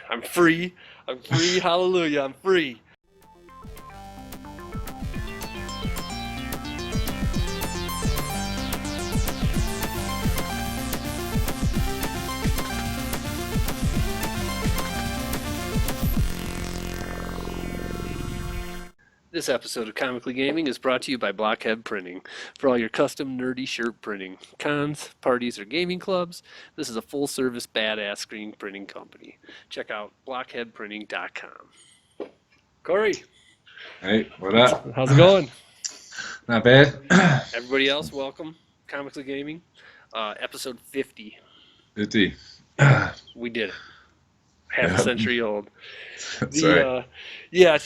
I'm free. I'm free. Hallelujah. I'm free. This episode of Comically Gaming is brought to you by Blockhead Printing. For all your custom nerdy shirt printing, cons, parties, or gaming clubs, this is a full-service badass screen printing company. Check out blockheadprinting.com. Corey, Hey, what up? how's it going? Not bad. Everybody else, welcome. Comically Gaming, episode 50. 50. We did it. Half a century old. That's right. Yeah,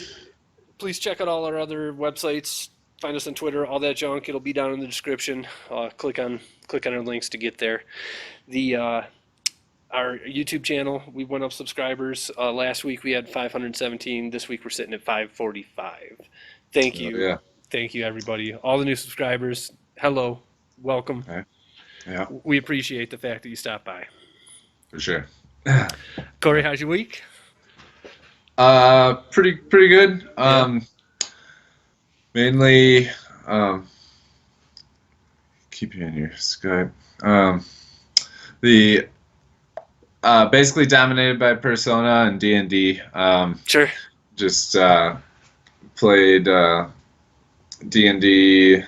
please check out all our other websites. Find us on Twitter, all that junk. It'll be down in the description. Click on our links to get there. Our YouTube channel, we went up subscribers. Last week we had 517. This week we're sitting at 545. Thank you. Thank you, everybody. All the new subscribers, hello, welcome. Okay. Yeah. We appreciate the fact that you stopped by. For sure. Corey, how's your week? Pretty good. Mainly, keep you in your Skype. Basically dominated by Persona and D&D. Sure. Just played D&D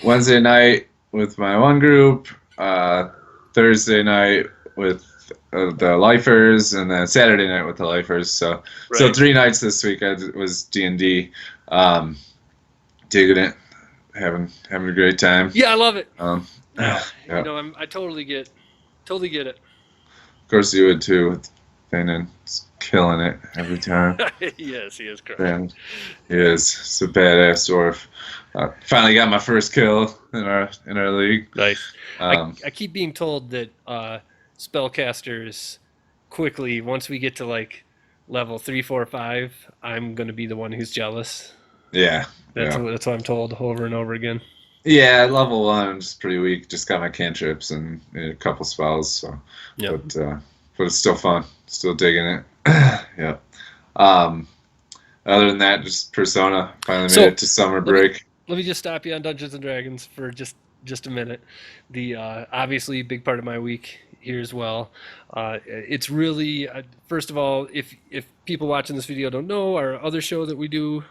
Wednesday night with my one group, Thursday night with the Lifers, and then Saturday night with the Lifers. So 3 nights this week I was D&D, digging it, having a great time. Yeah, I love it. Yeah. You know, I totally get it. Of course you would too, with Finan killing it every time. Yes, he is correct. And he is. It's a badass dwarf. Finally got my first kill in our league. Nice. I keep being told that spellcasters quickly, once we get to like level 3, 4, 5, I'm going to be the one who's jealous. Yeah. That's what I'm told over and over again. Yeah, level 1, I'm just pretty weak. Just got my cantrips and a couple spells. So, yep. But it's still fun. Still digging it. Yeah. Other than that, just Persona. Finally made it to summer break. Let me just stop you on Dungeons and Dragons for just a minute. The obviously big part of my week here as well. It's really first of all, if people watching this video don't know, our other show that we do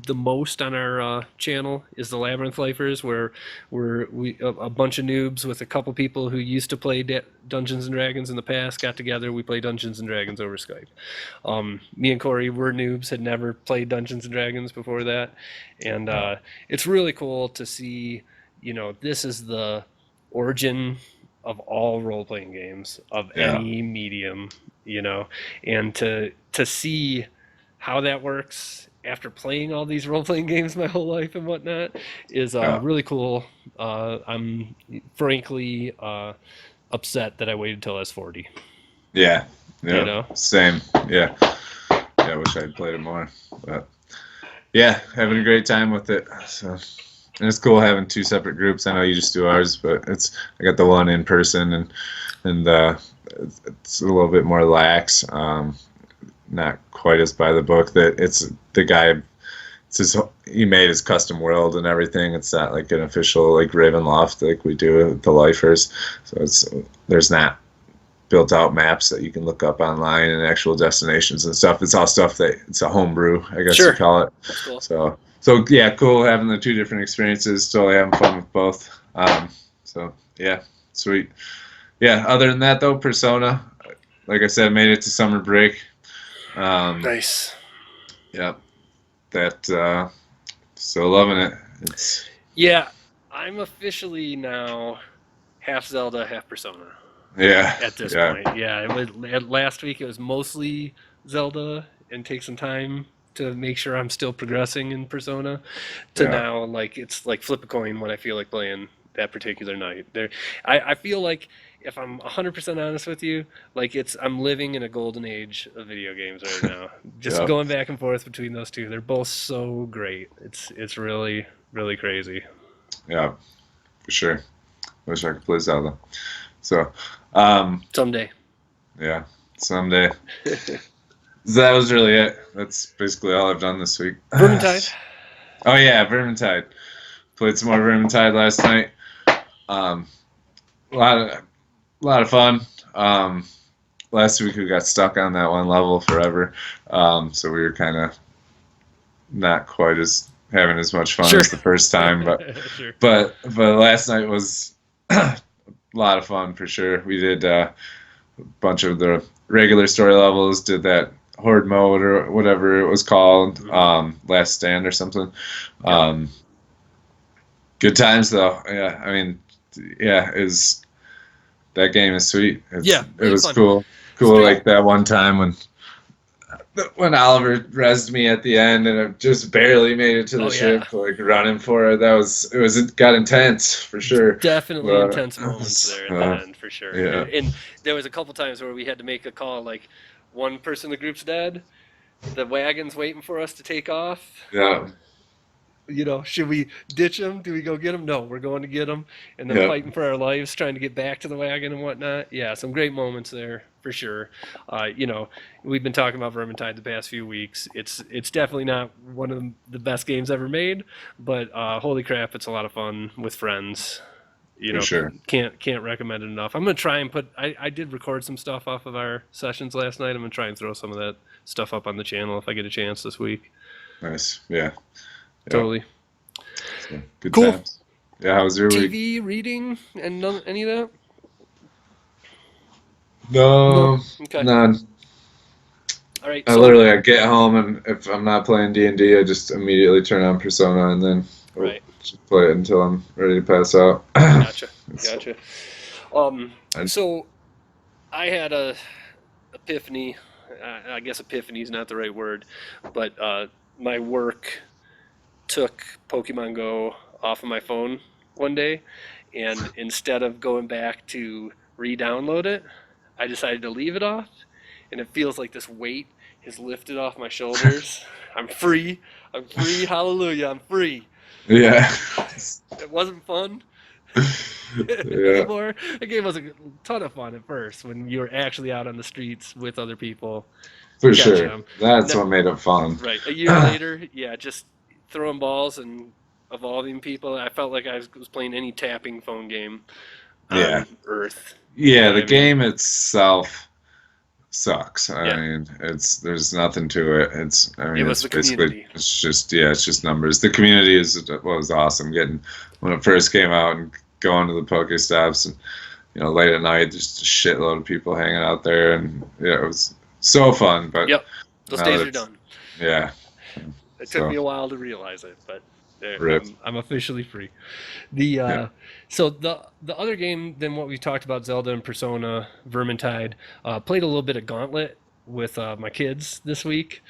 the most on our channel is the Labyrinth Lifers, where we a bunch of noobs with a couple people who used to play Dungeons and Dragons in the past got together. We play Dungeons and Dragons over Skype. Me and Corey were noobs, had never played Dungeons and Dragons before that, and it's really cool to see. You know, this is the origin of all role-playing games of any medium. You know, and to see how that works after playing all these role-playing games my whole life and whatnot is really cool. I'm frankly upset that I waited till I was 40. Yeah. You know? Same. Yeah. I wish I had played it more. But yeah, having a great time with it. So, and it's cool having 2 separate groups. I know you just do ours, but I got the one in person, and it's a little bit more lax. Not quite as by the book. That it's the guy. He made his custom world and everything. It's not like an official like Ravenloft like we do with the Lifers. So there's not built out maps that you can look up online and actual destinations and stuff. It's all stuff that it's a homebrew, I guess you call it. That's cool. So yeah, cool having the 2 different experiences. Totally having fun with both. So yeah, sweet. Yeah. Other than that though, Persona, like I said, made it to summer break. Nice. Yep. That still loving it. Yeah, I'm officially now half Zelda, half Persona. Yeah. At this point, yeah. Last week it was mostly Zelda, and take some time to make sure I'm still progressing in Persona. Now, like it's like flip a coin when I feel like playing that particular night. I feel like, if I'm 100% honest with you, like I'm living in a golden age of video games right now. Just going back and forth between those 2. They're both so great. It's really, really crazy. Yeah, for sure. Wish I could play Zelda. So someday. Yeah, someday. That was really it. That's basically all I've done this week. Vermintide. Oh yeah, Vermintide. Played some more Vermintide last night. Um, a lot of fun. Last week we got stuck on that one level forever, so we were kind of not quite as having as much fun Sure. as the first time. But Sure. but last night was a lot of fun for sure. We did a bunch of the regular story levels. Did that horde mode or whatever it was called, Last Stand or something. Good times though. Yeah, I mean, yeah, is that game is sweet. Yeah, It really was fun. cool. Straight. Like that one time when Oliver rezzed me at the end and it just barely made it to the ship, like running for it. It got intense for sure. Definitely intense moments there at the end for sure. Yeah. And there was a couple times where we had to make a call, like one person in the group's dead, the wagon's waiting for us to take off. Yeah. Should we ditch them? Do we go get them? No, we're going to get them, and then fighting for our lives, trying to get back to the wagon and whatnot. Yeah, some great moments there for sure. We've been talking about Vermintide the past few weeks. It's definitely not one of the best games ever made, but holy crap, it's a lot of fun with friends. For sure. Can't recommend it enough. I'm gonna try and I did record some stuff off of our sessions last night. I'm gonna try and throw some of that stuff up on the channel if I get a chance this week. Nice. Yeah. Totally. So, good cool. times. Yeah, how was your week? TV, reading, and any of that? No. Okay. None. All right. I get home and if I'm not playing D&D, I just immediately turn on Persona and then just play it until I'm ready to pass out. Gotcha. So I had a epiphany. I guess epiphany is not the right word, but my work took Pokemon Go off of my phone one day, and instead of going back to re-download it, I decided to leave it off, and it feels like this weight is lifted off my shoulders. I'm free. Hallelujah, I'm free. Yeah. It wasn't fun Yeah. anymore. The game was a ton of fun at first when you were actually out on the streets with other people. For sure. That's what made it fun. Right. A year later, yeah, just throwing balls and evolving people. I felt like I was playing any tapping phone game on Earth. Yeah, the game itself sucks. I mean, there's nothing to it. It's basically it's just numbers. The community was awesome. When it first came out and going to the Pokestops and late at night, just a shitload of people hanging out there, and it was so fun. But those days are done. Yeah. It took me a while to realize it, but I'm officially free. So the other game than what we talked about, Zelda and Persona, Vermintide, played a little bit of Gauntlet with my kids this week.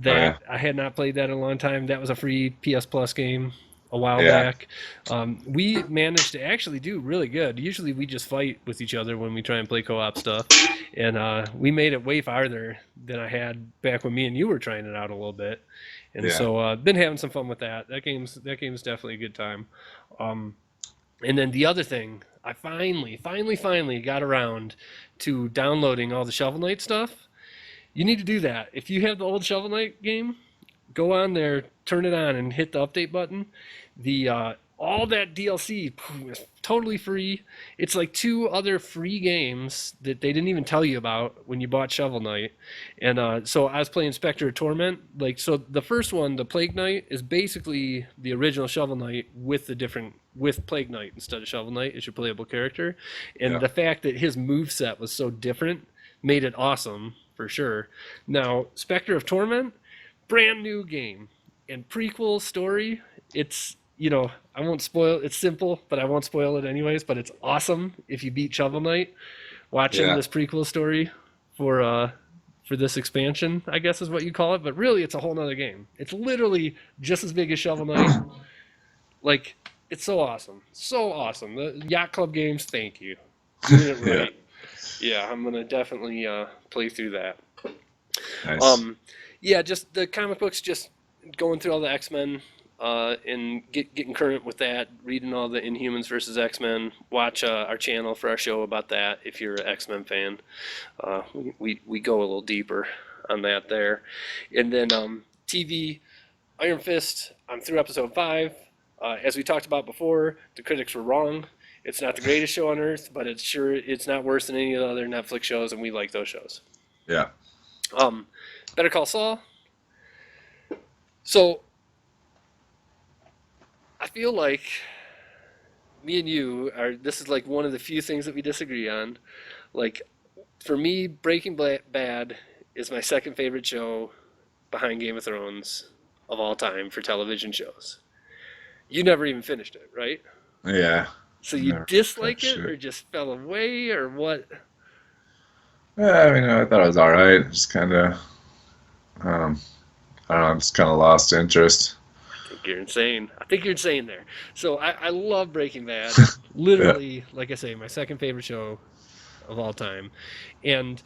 I had not played that in a long time. That was a free PS Plus game a while back. We managed to actually do really good. Usually we just fight with each other when we try and play co-op stuff, and we made it way farther than I had back when me and you were trying it out a little bit. And so been having some fun with that. That game's definitely a good time. And then the other thing, I finally got around to downloading all the Shovel Knight stuff. You need to do that. If you have the old Shovel Knight game, go on there, turn it on, and hit the update button. All that DLC is totally free. It's like 2 other free games that they didn't even tell you about when you bought Shovel Knight. And so I was playing Spectre of Torment. So the first one, the Plague Knight, is basically the original Shovel Knight with Plague Knight instead of Shovel Knight as your playable character. And the fact that his moveset was so different made it awesome for sure. Now, Spectre of Torment, brand new game and prequel story. It's I won't spoil. It's simple, but I won't spoil it anyways. But it's awesome if you beat Shovel Knight. Watching this prequel story for this expansion, I guess is what you call it. But really, it's a whole nother game. It's literally just as big as Shovel Knight. Like, it's so awesome, so awesome. The Yacht Club games, thank you. Doing it right. Yeah, I'm gonna definitely play through that. Nice. Just the comic books, just going through all the X-Men and getting current with that, reading all the Inhumans versus X-Men. Watch our channel for our show about that if you're an X-Men fan. We go a little deeper on that there. And then TV, Iron Fist, I'm through episode 5. As we talked about before, the critics were wrong. It's not the greatest show on earth, but it's not worse than any of the other Netflix shows, and we like those shows. Yeah. Better Call Saul. So I feel like me and you this is like one of the few things that we disagree on. Like, for me, Breaking Bad is my second favorite show behind Game of Thrones of all time for television shows. You never even finished it, right? Yeah. So you dislike it or just fell away or what? Yeah, I mean, I thought it was all right. Just kind of, I don't know, just kind of lost interest. I think you're insane there. So I love Breaking Bad. Literally, like I say, my second favorite show of all time. And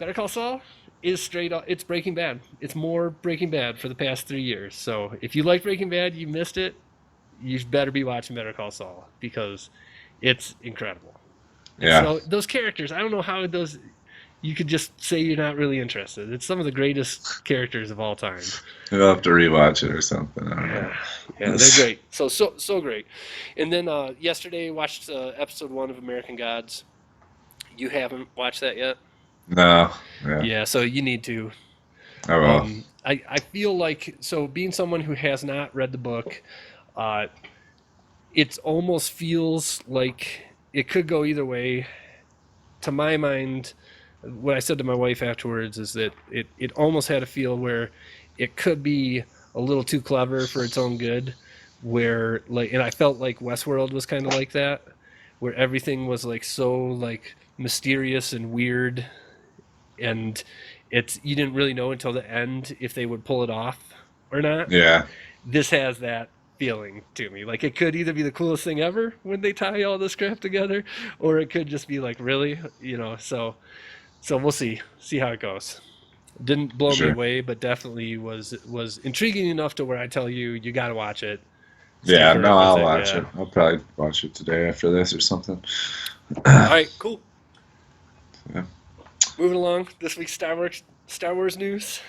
Better Call Saul is straight up, it's Breaking Bad. It's more Breaking Bad for the past 3 years. So if you like Breaking Bad, you missed it, you better be watching Better Call Saul because it's incredible. Yeah. So those characters, I don't know how you could just say you're not really interested. It's some of the greatest characters of all time. You'll have to rewatch it or something. I don't know. Yeah, they're great. So great. And then yesterday watched episode 1 of American Gods. You haven't watched that yet? No. Yeah, so you need to. I will. I feel like, so being someone who has not read the book, it almost feels like it could go either way. To my mind, what I said to my wife afterwards is that it almost had a feel where it could be a little too clever for its own good, where like, and I felt like Westworld was kind of like that, where everything was like so like mysterious and weird, and you didn't really know until the end if they would pull it off or not. Yeah. This has that feeling to me. Like, it could either be the coolest thing ever when they tie all this crap together, or it could just be like, really, so we'll see how it goes. Didn't blow me away, but definitely was intriguing enough to where I tell you got to watch it. Yeah, no, I'll watch it. I'll probably watch it today after this or something. All right, cool. Yeah. Moving along, this week's Star Wars news.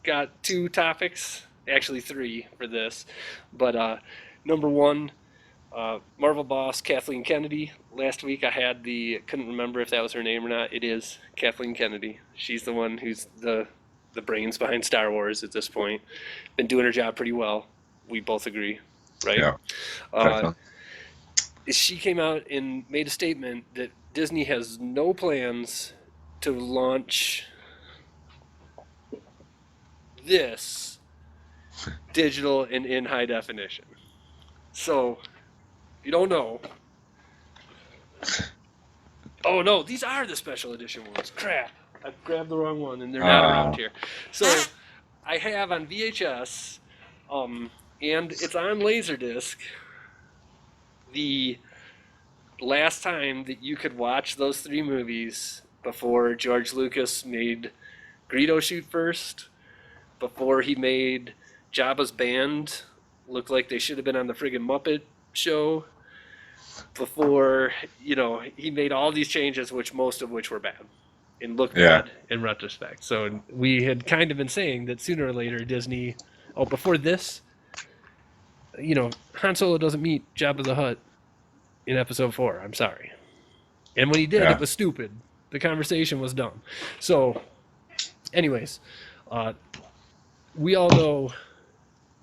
Got 2 topics, actually 3 for this. But number 1, Marvel boss Kathleen Kennedy. Last week I couldn't remember if that was her name or not. It is Kathleen Kennedy. She's the one who's the brains behind Star Wars at this point. Been doing her job pretty well. We both agree, right? Yeah. She came out and made a statement that Disney has no plans to launch this digital and in high definition. So, if you don't know, oh no, these are the special edition ones. Crap, I grabbed the wrong one and they're not around here. So, I have on VHS, and it's on Laserdisc, the last time that you could watch those 3 movies before George Lucas made Greedo shoot first, before he made Jabba's band look like they should have been on the friggin' Muppet show, before, he made all these changes, most of which were bad and looked bad in retrospect. So we had kind of been saying that sooner or later Disney, before this, Han Solo doesn't meet Jabba the Hutt in episode 4. I'm sorry. And when he did, it was stupid. The conversation was dumb. So, anyways, we all know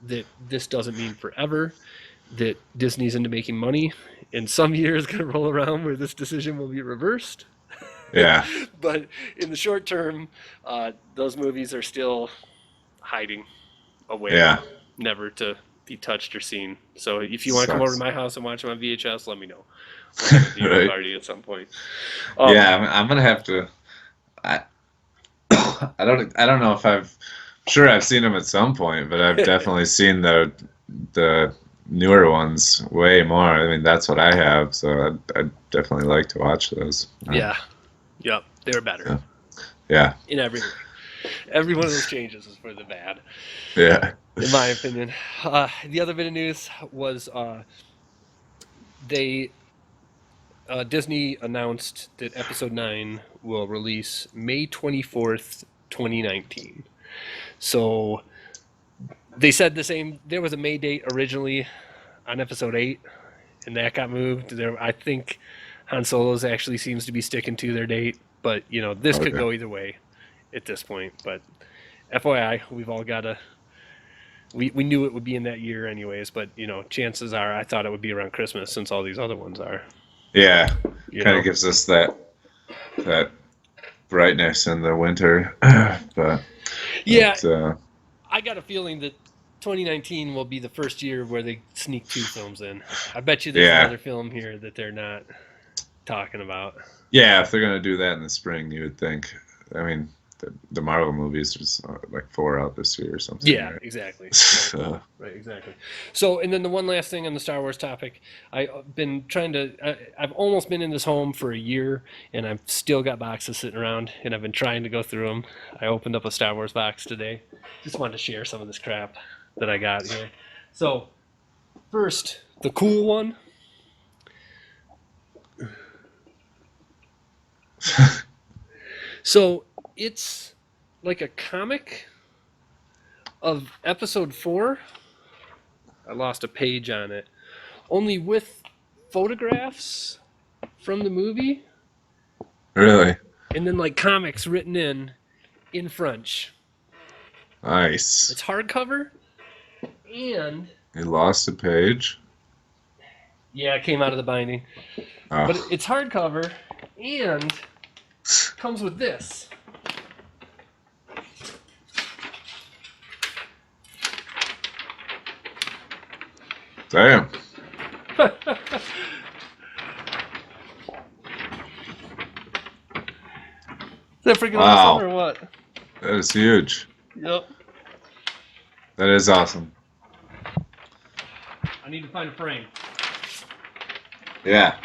that this doesn't mean forever, that Disney's into making money, and some year is going to roll around where this decision will be reversed. Yeah. But in the short term, those movies are still hiding away, never to be touched or seen. So if you want to come over to my house and watch them on VHS, let me know. We'll have a viewing party at some point. I'm gonna have to. I don't know if I've seen them at some point, but I've definitely seen the newer ones way more. I mean, that's what I have, so I'd definitely like to watch those. Yeah. Yep. They were better. Yeah. In every way. Every one of those changes is for the bad, Yeah. in my opinion. The other bit of news was they Disney announced that Episode 9 will release May 24th, 2019. So they said the same. There was a May date originally on Episode 8, and that got moved. I think Han Solo's actually seems to be sticking to their date, but this could Okay. go either way at this point. But FYI, we've all got to. We knew it would be in that year anyways, but chances are I thought it would be around Christmas since all these other ones are. Yeah. You Kind know? of gives us that brightness in the winter, but Yeah, but, I got a feeling that 2019 will be the first year where they sneak 2 films in. I bet you there's yeah. another film here that they're not talking about. Yeah, if they're gonna do that in the spring, you would think. I mean, the Marvel movies, there's like 4 out this year or something. Yeah, right? exactly. So, Right, exactly. So, and then the one last thing on the Star Wars topic, I've been trying to. I've almost been in this home for a year, and I've still got boxes sitting around, and I've been trying to go through them. I opened up a Star Wars box today. Just wanted to share some of this crap that I got here. So, first, the cool one. So it's like a comic of Episode 4. I lost a page on it. Only with photographs from the movie, really and then like comics written in French. nice. It's hardcover, and You lost a page. yeah, it came out of the binding. Oh, But it's hardcover, and comes with this. damn. Is that freaking Wow. awesome or what? That is huge. Yep. That is awesome. I need to find a frame. Yeah.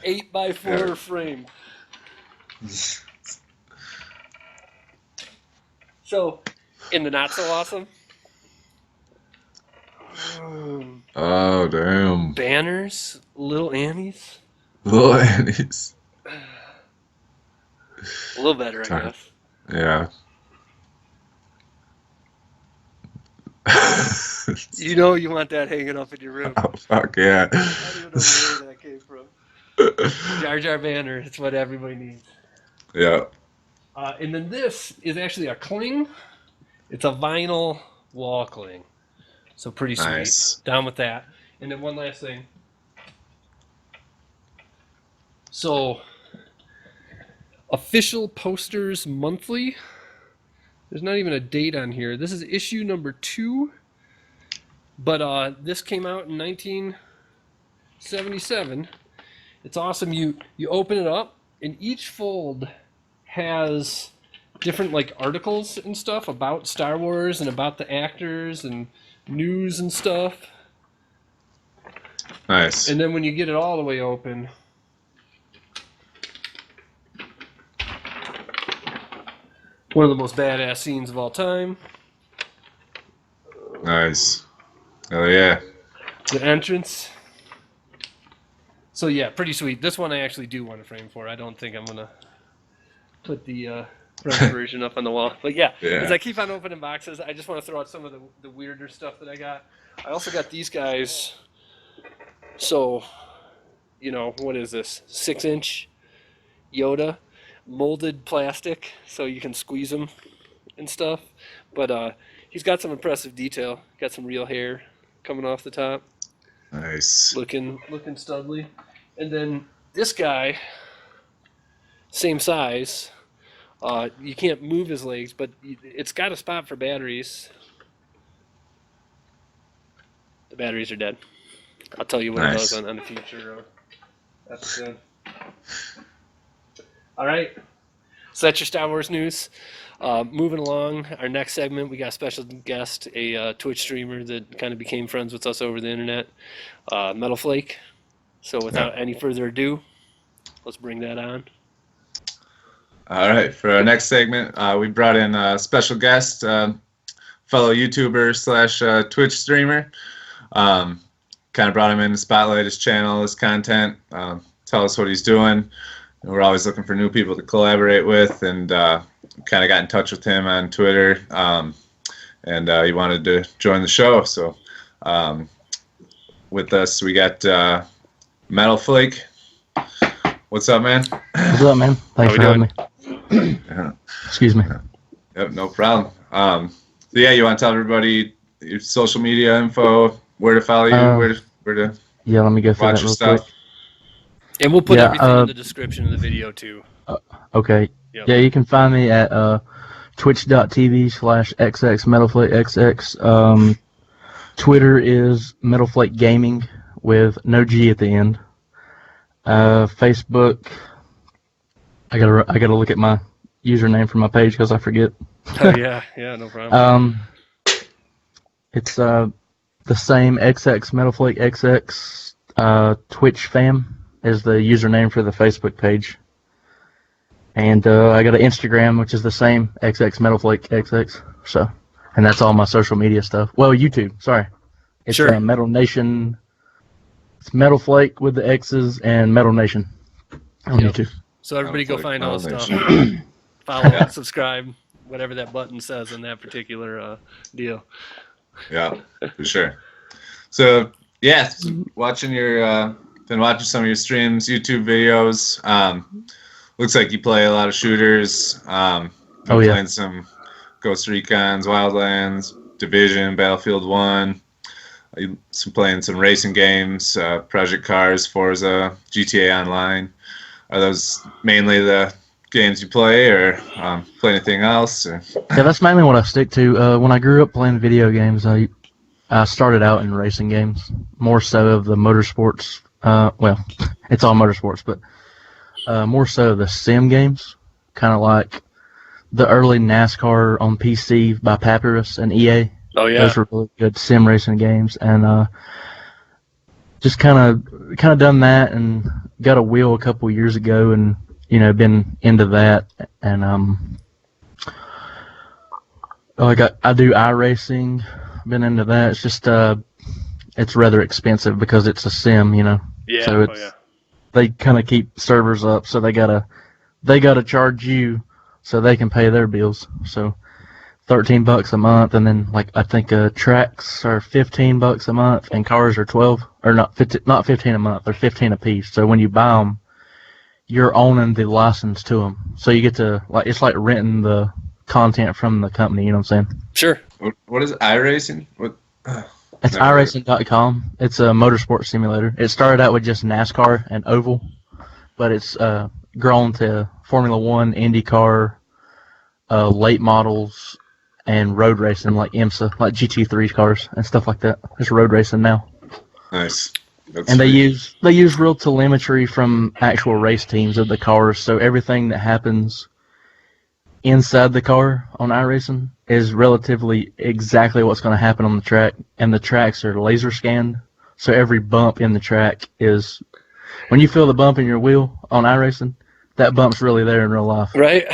8x4 Yeah. frame. So, in the not so awesome, Oh, damn. banners, little Annie's, Little Annie's. a little better, I Sorry. guess. Yeah. You want that hanging up in your room. Oh, fuck yeah. I don't even know where that came from. Jar Jar banner, it's what everybody needs. Yeah. And then this is actually a cling. It's a vinyl wall cling. So pretty sweet. Nice. Down with that. And then one last thing. So, official posters monthly. There's not even a date on here. This is issue number 2. But this came out in 1977. It's awesome. You open it up, and each fold has different like articles and stuff about Star Wars and about the actors and news and stuff. Nice. And then when you get it all the way open, one of the most badass scenes of all time. Nice. Oh, yeah. The entrance. So yeah, pretty sweet. This one I actually do want to frame for. I don't think I'm gonna put the French version up on the wall. But yeah, Yeah. as I keep on opening boxes, I just want to throw out some of the weirder stuff that I got. I also got these guys. So, what is this? 6-inch Yoda, molded plastic, so you can squeeze them and stuff. But he's got some impressive detail. Got some real hair coming off the top. Nice. Looking studly. And then this guy, same size. You can't move his legs, but it's got a spot for batteries. The batteries are dead. I'll tell you what it Nice. does on the future episode. All right. So that's your Star Wars news. Moving along, our next segment, we got a special guest, a Twitch streamer that kind of became friends with us over the internet, Metal Flake. So without any further ado, let's bring that on. All right, for our next segment, we brought in a special guest, fellow YouTuber slash Twitch streamer. Kind of brought him in to spotlight his channel, his content, tell us what he's doing. And we're always looking for new people to collaborate with, and kind of got in touch with him on Twitter, and he wanted to join the show. So with us, we got Metal Flake. What's up, man? What's up, man? Thanks for having me. Excuse me. Yep, no problem. So yeah, you want to tell everybody your social media info, where to follow you, where to Yeah, let me go through watch that your real stuff. quick. And we'll put everything in the description of the video too. Okay. Yep. Yeah, you can find me at twitch.tv/xXMetalFlakeXx. Twitter is Metal Flake Gaming with no G at the end. Facebook, I gotta look at my username for my page because I forget. Oh yeah, no problem. It's the same xXMetalFlakeXx. Twitch fam is the username for the Facebook page. And I got an Instagram, which is the same, xXMetalFlakeXx. So, and that's all my social media stuff. Well, YouTube, sorry. It's Sure. Metal Nation. It's Metal Flake with the X's and Metal Nation on Yep. YouTube. So everybody go Metal find all Flake, the Metal stuff. Follow, subscribe, whatever that button says in that particular deal. Yeah, for sure. So yeah, watching your been watching some of your streams, YouTube videos. Looks like you play a lot of shooters. Been playing some Ghost Recon's, Wildlands, Division, Battlefield 1. Playing some racing games, Project Cars, Forza, GTA Online. Are those mainly the games you play, or play anything else? Or? Yeah, that's mainly what I stick to. When I grew up playing video games, I started out in racing games, more so of the motorsports. Well, it's all motorsports, but more so the sim games, kind of like the early NASCAR on PC by Papyrus and EA. Oh yeah. Those were really good sim racing games, and just kind of done that, and got a wheel a couple years ago, and been into that, and I do iRacing, been into that. It's just it's rather expensive because it's a sim, Yeah. So it's they kind of keep servers up, so they gotta charge you so they can pay their bills. So $13 a month, and then I think tracks are $15 a month, and cars are 12, or not 15 a month, they're 15 a piece. So when you buy them, you're owning the license to them. So you get to it's like renting the content from the company. You know what I'm saying? Sure. What is iRacing? What? It's iRacing.com. It's a motorsport simulator. It started out with just NASCAR and oval, but it's grown to Formula One, IndyCar, late models, and road racing like IMSA, like GT3 cars and stuff like that. It's road racing now. Nice. That's And they sweet. use real telemetry from actual race teams of the cars, so everything that happens inside the car on iRacing is relatively exactly what's going to happen on the track, and the tracks are laser scanned, so every bump in the track is, when you feel the bump in your wheel on iRacing, that bump's really there in real life. Right.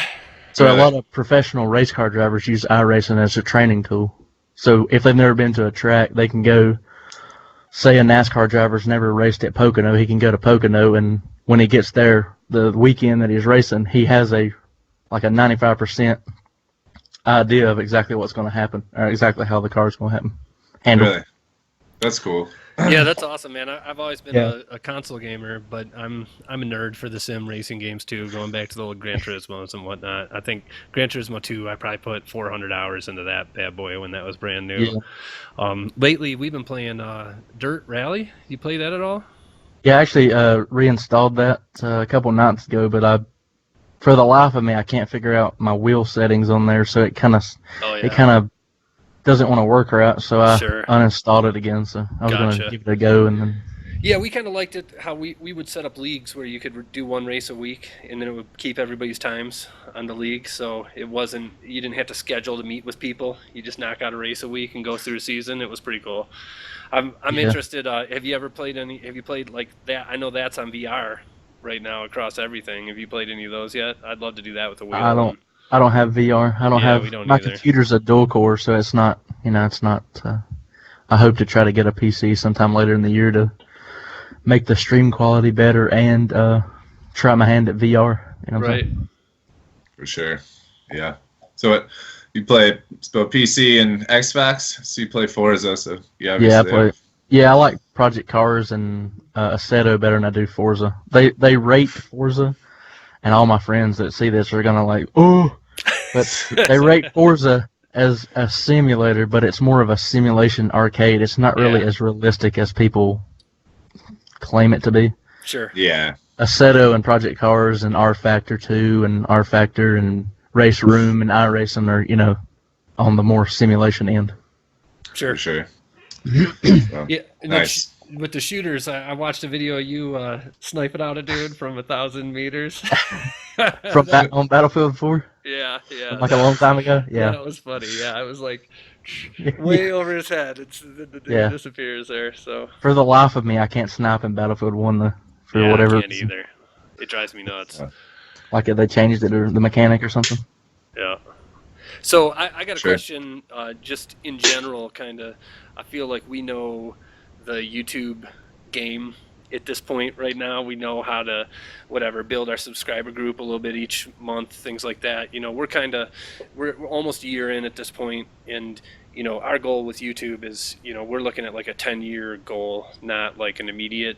So Really? a lot of professional race car drivers use iRacing as a training tool. So if they've never been to a track, they can go, say a NASCAR driver's never raced at Pocono, he can go to Pocono, and when he gets there, the weekend that he's racing, he has a 95% idea of exactly what's going to happen, or exactly how the car's going to handle. Really? That's cool. Yeah, that's awesome, man. I've always been Yeah. a console gamer, but I'm a nerd for the sim racing games too. Going back to the old Gran Turismos and whatnot. I think Gran Turismo 2, I probably put 400 hours into that bad boy when that was brand new. Yeah. Lately, we've been playing Dirt Rally. You play that at all? Yeah, I actually reinstalled that a couple nights ago, but for the life of me, I can't figure out my wheel settings on there, so it kind of doesn't want to work right, so I uninstalled it again. So I was going to give it a go, and then. Yeah, we kind of liked it how we would set up leagues where you could do one race a week, and then it would keep everybody's times on the league, so you didn't have to schedule to meet with people. You just knock out a race a week and go through a season. It was pretty cool. I'm interested. Have you ever played any? Have you played like that? I know that's on VR. right now across everything. Have you played any of those yet? I'd love to do that with a wheel. I don't. I don't have VR. I don't Yeah, have. we don't My either. computer's a dual core, so it's not. It's not. I hope to try to get a PC sometime later in the year to make the stream quality better and try my hand at VR. You know what I'm Right. saying? For sure. Yeah. So what you play both PC and Xbox? So you play Forza, so you Yeah, I obviously play. Yeah, I like Project Cars and Assetto better than I do Forza. They rate Forza, and all my friends that see this are gonna like, oh, but they rate Forza as a simulator, but it's more of a simulation arcade. It's not really Yeah. as realistic as people claim it to be. Sure. yeah. Assetto and Project Cars and R Factor 2 and R Factor and Race Room and iRacing are, on the more simulation end. Sure. For sure. So, Yeah. nice. With the shooters, I watched a video of you sniping out a dude from 1,000 meters. From on Battlefield 4? Yeah. Like a long time ago? Yeah. That was funny. Yeah, I was like Yeah. way over his head. The dude Yeah. disappears there. So For the life of me, I can't snipe in Battlefield 1 though, for yeah, whatever I can't reason. either. It drives me nuts. Like they changed it or the mechanic or something. Yeah. So I got a Sure. question, just in general, kind of. I feel like we know the YouTube game at this point right now. We know how to, build our subscriber group a little bit each month, things like that. We're almost a year in at this point, and our goal with YouTube is, we're looking at like a 10-year goal, not like an immediate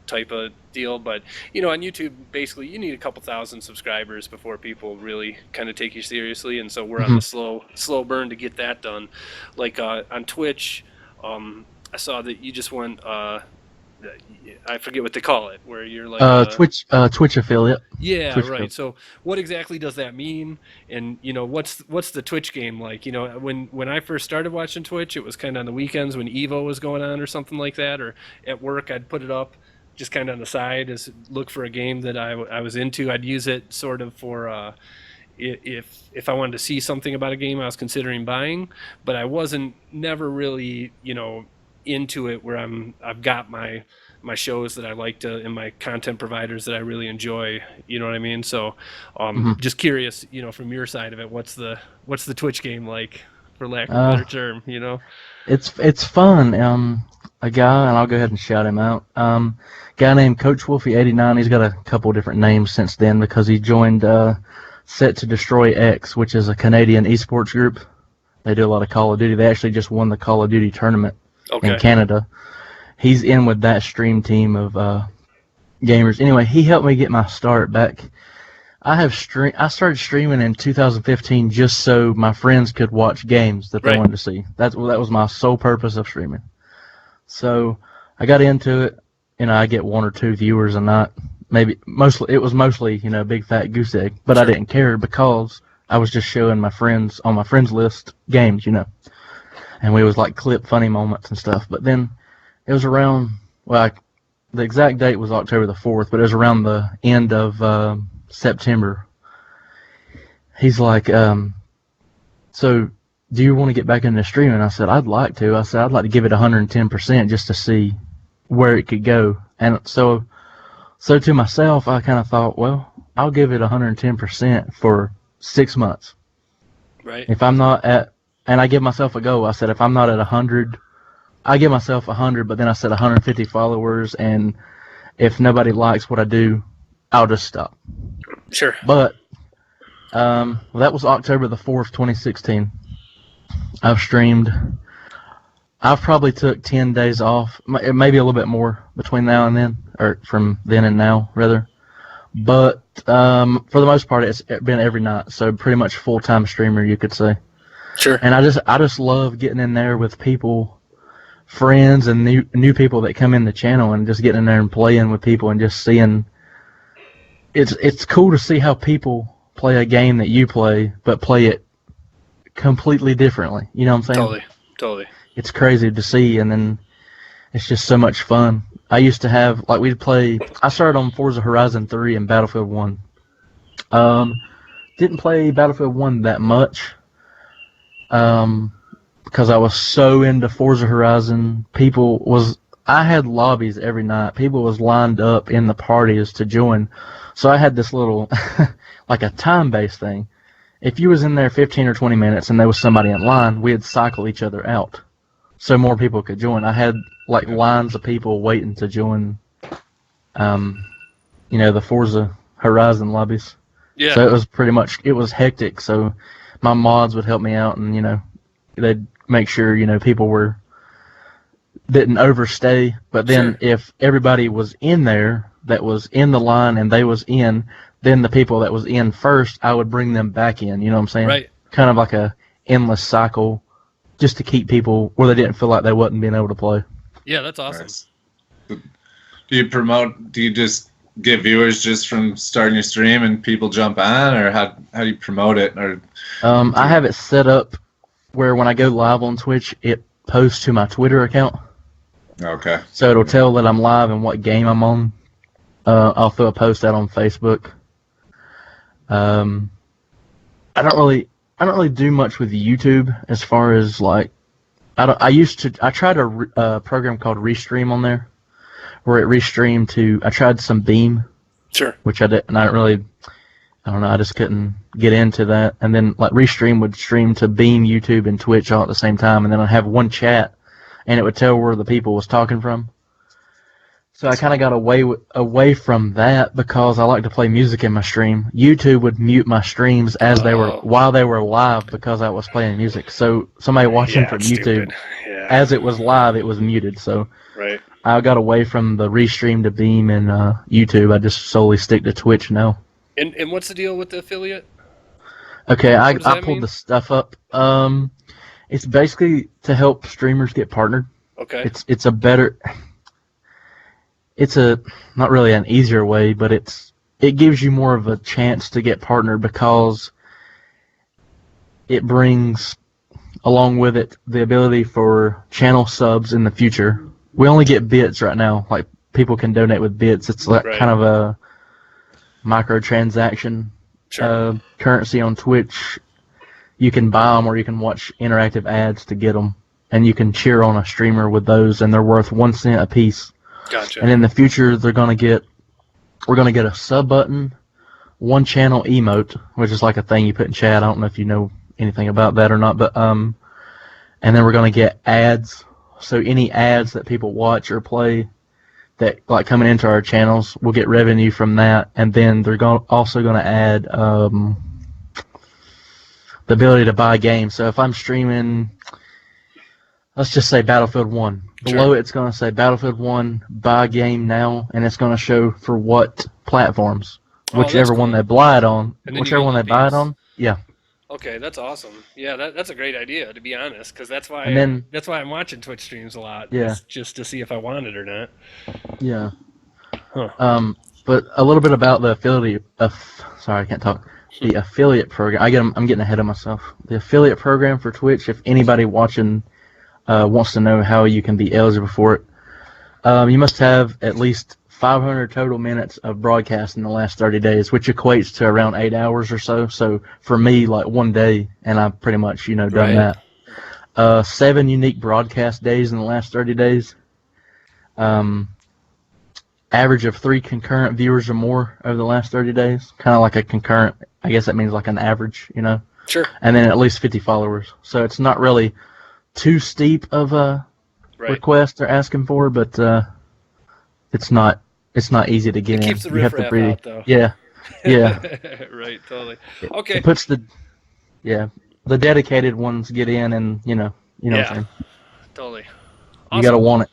type of deal. But on YouTube, basically you need a couple thousand subscribers before people really kind of take you seriously, and so we're on the slow burn to get that done. Like on Twitch, I saw that you just went I forget what they call it, where you're like Twitch affiliate. yeah, Twitch right. affiliate. So what exactly does that mean? And what's the Twitch game like? When I first started watching Twitch, it was kind of on the weekends when Evo was going on or something like that, or at work I'd put it up just kind of on the side as look for a game that I was into. I'd use it sort of for if I wanted to see something about a game I was considering buying, but I wasn't never really into it where I've got my shows that I like to and my content providers that I really enjoy. You know what I mean? So just curious, from your side of it, what's the Twitch game like, for lack of a better term? It's fun. A guy, and I'll go ahead and shout him out. Guy named Coach Wolfie 89. He's got a couple different names since then because he joined Set to Destroy X, which is a Canadian esports group. They do a lot of Call of Duty. They actually just won the Call of Duty tournament in Canada. He's in with that stream team of gamers. Anyway, he helped me get my start back. I started streaming in 2015 just so my friends could watch games that they wanted to see. That was my sole purpose of streaming. So I got into it. I get one or two viewers a night. It was mostly big fat goose egg, but I didn't care because I was just showing my friends on my friends list games, and we was like clip funny moments and stuff. But then it was around, the exact date was October the 4th, but it was around the end of September. He's like, so do you want to get back into streaming? I said, I'd like to. I said, I'd like to give it 110% just to see where it could go. And so to myself, I kind of thought, well, I'll give it 110% for 6 months. Right. If I'm not at, and I give myself a goal. I said, if I'm not at 100, I give myself 100, but then I said 150 followers, and if nobody likes what I do, I'll just stop. Sure. But that was October the 4th, 2016. I've streamed. I've probably took 10 days off, maybe a little bit more between now and then, or from then and now, rather. But for the most part, it's been every night, so pretty much full-time streamer, you could say. Sure. And I just love getting in there with people, friends, and new people that come in the channel, and just getting in there and playing with people and just seeing. It's cool to see how people play a game that you play, but play it completely differently. You know what I'm saying? Totally. It's crazy to see, and then it's just so much fun. I used to have, I started on Forza Horizon 3 and Battlefield 1. Didn't play Battlefield 1 that much, because I was so into Forza Horizon. I had lobbies every night. People was lined up in the parties to join. So I had this little, like a time-based thing. If you was in there 15 or 20 minutes and there was somebody in line, we'd cycle each other out so more people could join. I had like lines of people waiting to join, the Forza Horizon lobbies. Yeah. So it was pretty much, it was hectic. So my mods would help me out and, they'd make sure, people didn't overstay. But then if everybody was in there that was in the line and they was in, then the people that was in first, I would bring them back in. You know what I'm saying? Right. Kind of like a endless cycle, just to keep people where they didn't feel like they wasn't being able to play. Yeah, that's awesome. Nice. Do you just get viewers just from starting your stream and people jump on, or how do you promote it? Or I have it set up where when I go live on Twitch, it posts to my Twitter account. Okay. So it'll tell that I'm live and what game I'm on. I'll throw a post out on Facebook. I don't really do much with YouTube as far as like I tried a program called Restream on there, where it restreamed to. I tried some Beam, which I didn't. I don't know. I just couldn't get into that. And then like Restream would stream to Beam, YouTube, and Twitch all at the same time, and then I'd have one chat, and it would tell where the people was talking from. So I kind of got away from that because I like to play music in my stream. YouTube would mute my streams as while they were live because I was playing music. So somebody watching from YouTube, as it was live, it was muted. So I got away from the Restream to Beam and YouTube. I just solely stick to Twitch now. And what's the deal with the affiliate? Okay, I pulled the stuff up. It's basically to help streamers get partnered. Okay. It's not really an easier way, but it gives you more of a chance to get partnered because it brings along with it the ability for channel subs in the future. We only get bits right now, like people can donate with bits. It's like kind of a microtransaction currency on Twitch. You can buy them or you can watch interactive ads to get them, and you can cheer on a streamer with those, and they're worth 1 cent a piece. Gotcha. And in the future, we're gonna get a sub button, one channel emote, which is like a thing you put in chat. I don't know if you know anything about that or not, but and then we're gonna get ads. So any ads that people watch or play that like coming into our channels, we'll get revenue from that. And then they're also gonna add the ability to buy games. So if I'm streaming, let's just say Battlefield 1. Below it's going to say Battlefield 1, buy game now, and it's going to show for what platforms. Whichever one they buy it on. Whichever one they buy it on, yeah. Okay, that's awesome. Yeah, that's a great idea, to be honest, because that's why I'm watching Twitch streams a lot. Yeah. Just to see if I want it or not. Yeah. Huh. But a little bit about the affiliate. Sorry, I can't talk. The affiliate program. I'm getting ahead of myself. The affiliate program for Twitch. If anybody watching wants to know how you can be eligible for it, you must have at least 500 total minutes of broadcast in the last 30 days, which equates to around 8 hours or so. So for me, like 1 day, and I've pretty much done that. 7 unique broadcast days in the last 30 days. Average of 3 concurrent viewers or more over the last 30 days. Kind of like a concurrent. I guess that means like an average, Sure. And then at least 50 followers. So it's not really too steep of a request they're asking for, but it's not easy to get in. Keeps the riffraff out, though. Yeah. Right, totally. Okay. It puts the dedicated ones get in, and you know what I'm saying. Totally. Awesome. You gotta want it.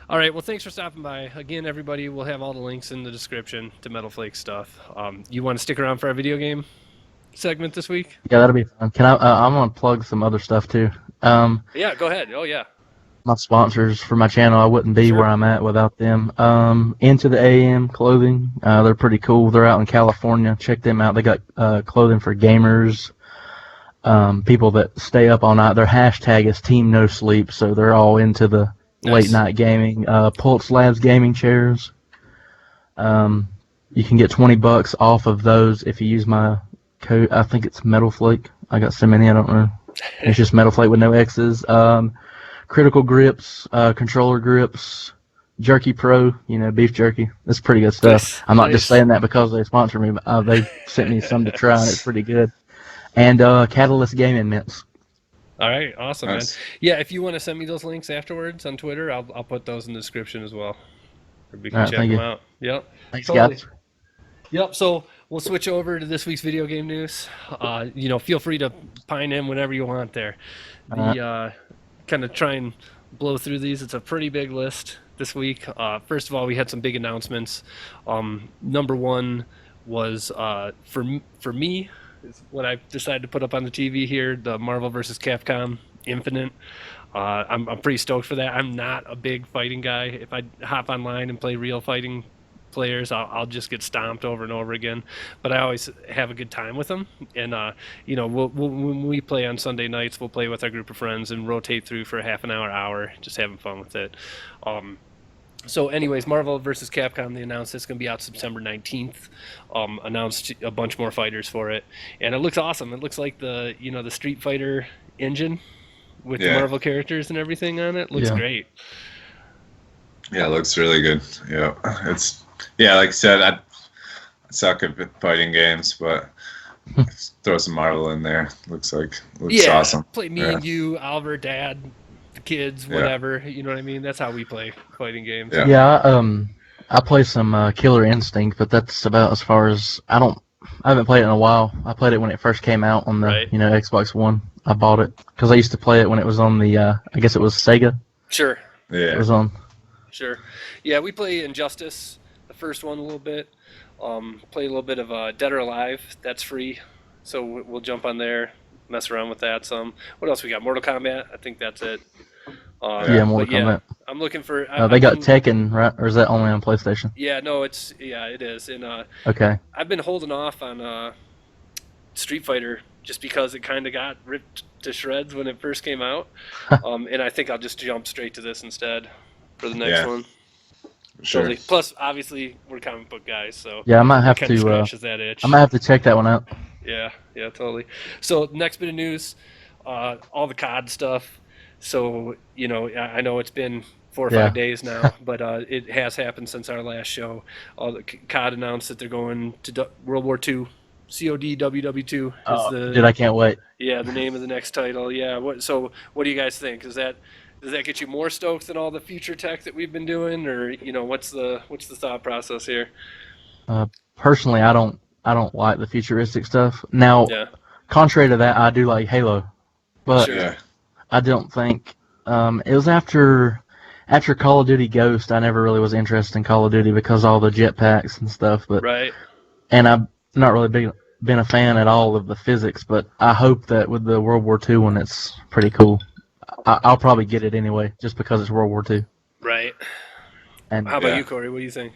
All right, well, thanks for stopping by. Again, everybody, we'll have all the links in the description to Metal Flake stuff. You want to stick around for our video game segment this week? Yeah, that'll be fun. I'm gonna plug some other stuff too. Yeah, go ahead. Oh, yeah. My sponsors for my channel, I wouldn't be where I'm at without them. Into the AM clothing, they're pretty cool. They're out in California. Check them out. They got clothing for gamers, people that stay up all night. Their hashtag is Team No Sleep, so they're all into the late night gaming. Pulse Labs gaming chairs. You can get $20 off of those if you use my code. I think it's Metal Flake. I got so many, I don't know. It's just Metal Flake with no X's. critical grips, controller grips, Jerky Pro, beef jerky. It's pretty good stuff. Nice, I'm not just nice. saying that because they sponsor me, but they sent me some to try, and it's pretty good. And Catalyst Gaming Mints. All right, awesome, Nice. man. Yeah, if you want to send me those links afterwards on Twitter, I'll put those in the description as well. We can All right, check thank them you. out. Yep. Thanks, Totally. guys. Yep. So we'll switch over to this week's video game news. Feel free to pine in whenever you want there. The kind of try and blow through these. It's a pretty big list this week. First of all, we had some big announcements. Number one was for me is what I decided to put up on the TV here, the Marvel vs. Capcom Infinite. I'm pretty stoked for that. I'm not a big fighting guy. If I hop online and play real fighting players, I'll just get stomped over and over again. But I always have a good time with them. And when we play on Sunday nights, we'll play with our group of friends and rotate through for a half an hour, just having fun with it. So anyways, Marvel vs. Capcom, they announced it's going to be out September 19th. Announced a bunch more fighters for it. And it looks awesome. It looks like the Street Fighter engine with the Marvel characters and everything on it. Looks great. Yeah, it looks really good. Yeah, like I said, I suck at fighting games, but throw some Marvel in there. Looks awesome. Play me and you, Albert, Dad, the kids, whatever. You know what I mean? That's how we play fighting games. I play some Killer Instinct, but that's about as far as I haven't played it in a while. I played it when it first came out on the Xbox One. I bought it because I used to play it when it was on the I guess it was Sega. Sure. Yeah. It was on. Sure. Yeah, we play Injustice, the first one, a little bit. Play a little bit of Dead or Alive. That's free, so we'll jump on there, mess around with that some. What else we got? Mortal Kombat. I think that's it. Mortal Kombat. I'm looking for. They got Tekken, right? Or is that only on PlayStation? Yeah, no, it is. And okay. I've been holding off on Street Fighter just because it kind of got ripped to shreds when it first came out, and I think I'll just jump straight to this instead for the next one. Sure. Totally. Plus, obviously, we're comic book guys, so I might have kind of to. Scratches that itch. I might have to check that one out. Yeah, totally. So next bit of news, all the COD stuff. So I know it's been 4 or 5 days now, but it has happened since our last show. COD announced that they're going to World War II. COD WW2 is I can't wait. Yeah, the name of the next title. Yeah. What do you guys think? Does that get you more stoked than all the future tech that we've been doing, or what's the thought process here? Personally, I don't like the futuristic stuff. Now, contrary to that, I do like Halo, but I don't think it was after Call of Duty Ghost. I never really was interested in Call of Duty because of all the jetpacks and stuff. But and I've not really been a fan at all of the physics. But I hope that with the World War II one, it's pretty cool. I'll probably get it anyway, just because it's World War II. Right. And how about you, Corey? What do you think?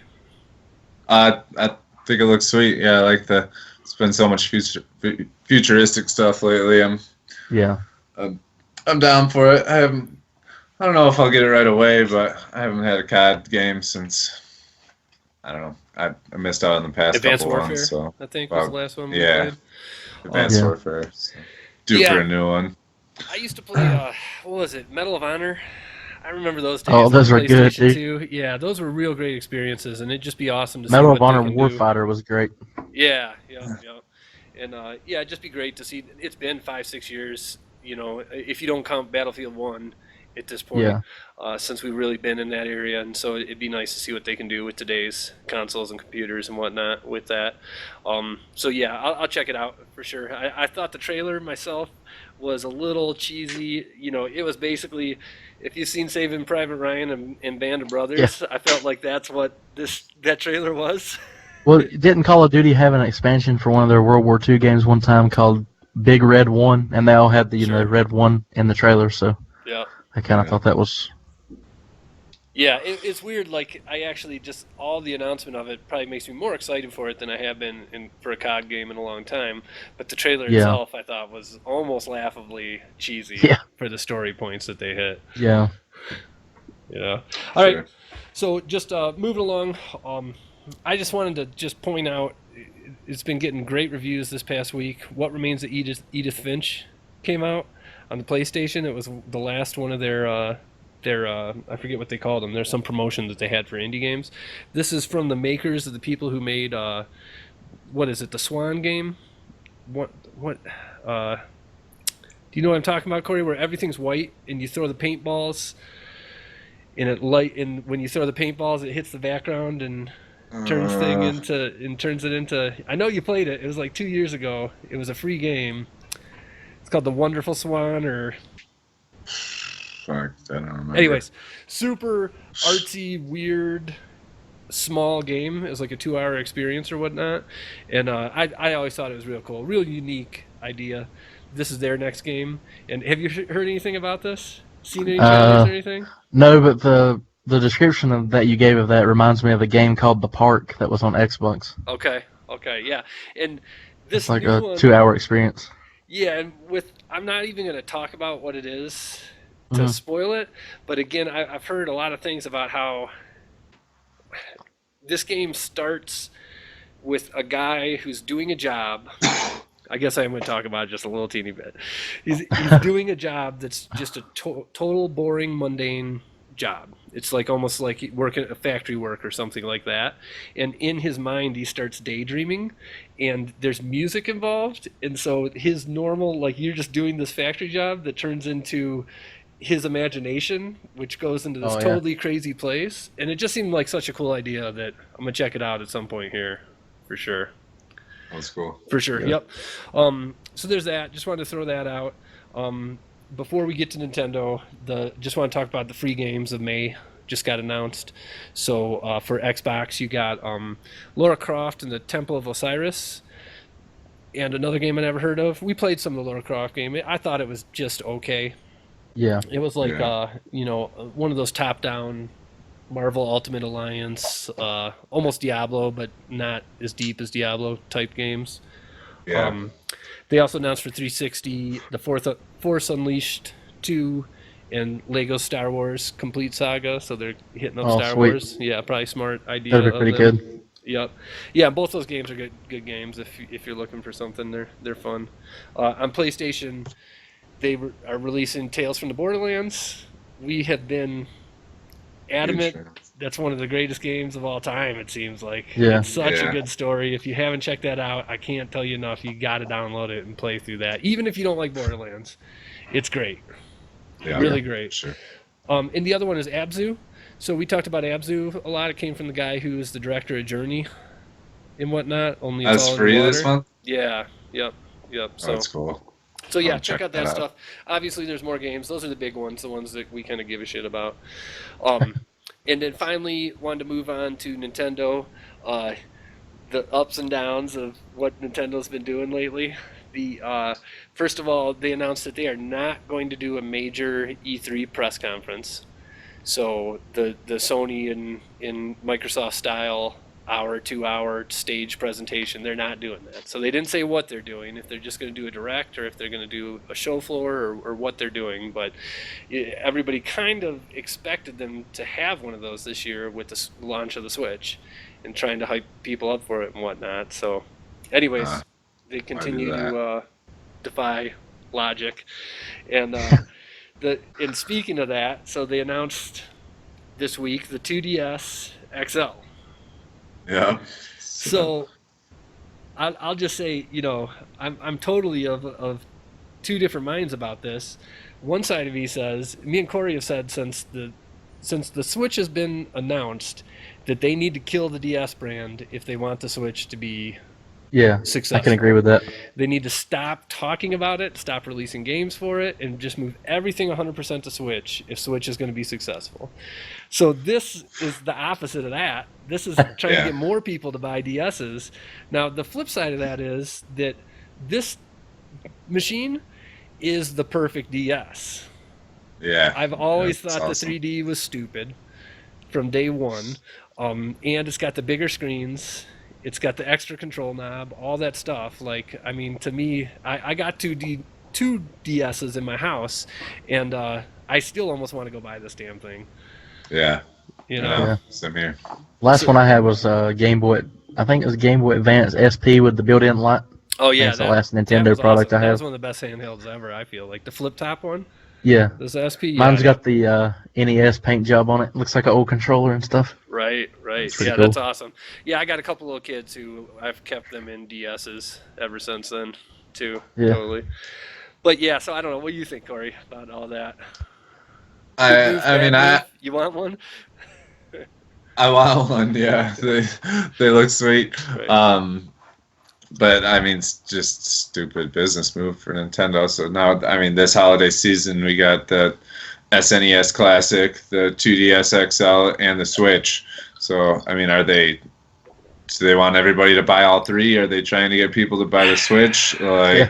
I think it looks sweet. Yeah, I like it's been so much futuristic stuff lately. I'm down for it. I don't know if I'll get it right away, but I haven't had a COD game since, I don't know. I missed out on the past Advanced couple Warfare, ones. So I think was the last one we played. Advanced Warfare. So due for a new one. I used to play, what was it, Medal of Honor? I remember those days. Oh, those were good, dude. Yeah, those were real great experiences, and it'd just be awesome to see Medal what of Honor they can Warfighter was great. Yeah. And, it'd just be great to see. It's been 5-6 years, if you don't count Battlefield 1 at this point, since we've really been in that area, and so it'd be nice to see what they can do with today's consoles and computers and whatnot with that. I'll check it out for sure. I thought the trailer myself was a little cheesy. It was basically, if you've seen Saving Private Ryan and Band of Brothers, I felt like that's what that trailer was. Well, didn't Call of Duty have an expansion for one of their World War II games one time called Big Red 1, and they all had the Red 1 in the trailer, so I kind of thought that was... Yeah, it's weird. Like, I actually just, all the announcement of it probably makes me more excited for it than I have been for a COD game in a long time. But the trailer itself, I thought, was almost laughably cheesy for the story points that they hit. Yeah. All right. So just moving along, I just wanted to just point out, it's been getting great reviews this past week. What Remains of Edith Finch came out. on the PlayStation. It was the last one of their I forget what they called them. There's some promotion that they had for indie games. This is from the makers of the people who made what is it, the Swan game? What do you know what I'm talking about, Corey? Where everything's white and you throw the paintballs and when you throw the paintballs it hits the background and turns it into. I know you played it. It was like 2 years ago. It was a free game. It's called The Wonderful Swan or Fuck, I don't remember. anyways, super artsy, weird, small game. It was like a 2-hour experience or whatnot, and I always thought it was real cool, real unique idea. This is their next game, and have you heard anything about this? Seen any trailers or anything? No, but the description that you gave of that reminds me of a game called The Park that was on Xbox. Okay, yeah, and this It's like new a one, 2-hour experience. yeah, and I'm not even going to talk about what it is to spoil it, but again, I've heard a lot of things about how this game starts with a guy who's doing a job. I guess I'm going to talk about it just a little teeny bit. He's doing a job that's just a total boring, mundane job. It's like almost like working at a factory work or something like that. And in his mind, he starts daydreaming, and there's music involved. And so his normal, like, you're just doing this factory job that turns into his imagination, which goes into this totally crazy place. And it just seemed like such a cool idea that I'm going to check it out at some point here for sure. That's cool. For sure, Yeah. yep. So there's that. Just wanted to throw that out. Before we get to Nintendo, just want to talk about the free games of May. Just got announced. So for Xbox, you got Lara Croft and the Temple of Osiris, and another game I never heard of. We played some of the Lara Croft game. I thought it was just okay. Yeah. It was like one of those top-down Marvel Ultimate Alliance, almost Diablo, but not as deep as Diablo type games. Yeah. They also announced for 360 the Force Unleashed 2 and Lego Star Wars Complete Saga, so they're hitting up Star sweet. Wars. Yeah, probably smart idea. That'd be pretty good. Yep. Yeah, both those games are good games if you're looking for something. They're fun. On PlayStation, they are releasing Tales from the Borderlands. We have been adamant that's one of the greatest games of all time, it seems like. Yeah. It's such a good story. If you haven't checked that out, I can't tell you enough. You got to download it and play through that. Even if you don't like Borderlands, it's great. Yeah, really great. Sure. And the other one is Abzu. So we talked about Abzu a lot. It came from the guy who is the director of Journey and whatnot. Only it's That's all in free water. this month? Yeah. Yep. Oh, So that's cool. So yeah, I'll check out that stuff. Obviously, there's more games. Those are the big ones, the ones that we kind of give a shit about. And then finally, wanted to move on to Nintendo. The ups and downs of what Nintendo's been doing lately. First of all, they announced that they are not going to do a major E3 press conference. So the Sony and Microsoft style hour, 2-hour stage presentation, they're not doing that. So they didn't say what they're doing, if they're just going to do a direct or if they're going to do a show floor or what they're doing. But everybody kind of expected them to have one of those this year with the launch of the Switch and trying to hype people up for it and whatnot. So anyways, they continue to defy logic. And and speaking of that, so they announced this week the 2DS XL. Yeah. So I'll just say, I'm totally of two different minds about this. One side of me says, me and Corey have said since the Switch has been announced that they need to kill the DS brand if they want the Switch to be successful. I can agree with that. They need to stop talking about it, stop releasing games for it, and just move everything 100% to Switch if Switch is going to be successful. So this is the opposite of that. This is trying to get more people to buy DSs. Now, the flip side of that is that this machine is the perfect DS. Yeah. I've always thought awesome. the 3D was stupid from day one. And it's got the bigger screens. It's got the extra control knob, all that stuff. Like, I mean, to me, I got two DSs in my house, and I still almost want to go buy this damn thing. Yeah. Yeah. Same here. Last one I had was Game Boy. I think it was Game Boy Advance SP with the built-in light. Oh I think yeah, it's the last that Nintendo was product awesome. I That was have. one of the best handhelds ever. I feel like the flip top one. Yeah. This SP, yeah, Mine's got the NES paint job on it. Looks like an old controller and stuff. right. It's pretty Yeah, cool. that's awesome. Yeah, I got a couple little kids who I've kept them in DSs ever since then, too. Yeah. Totally. But yeah, so I don't know. What do you think, Corey, about all that? Good move, I mean, bad move? You want one? I want one. Yeah, they look sweet. Right. But I mean, it's just stupid business move for Nintendo. So now, I mean, this holiday season we got the SNES Classic, the 2DS XL, and the Switch. So I mean, do they want everybody to buy all three? Are they trying to get people to buy the Switch? Like, Yeah.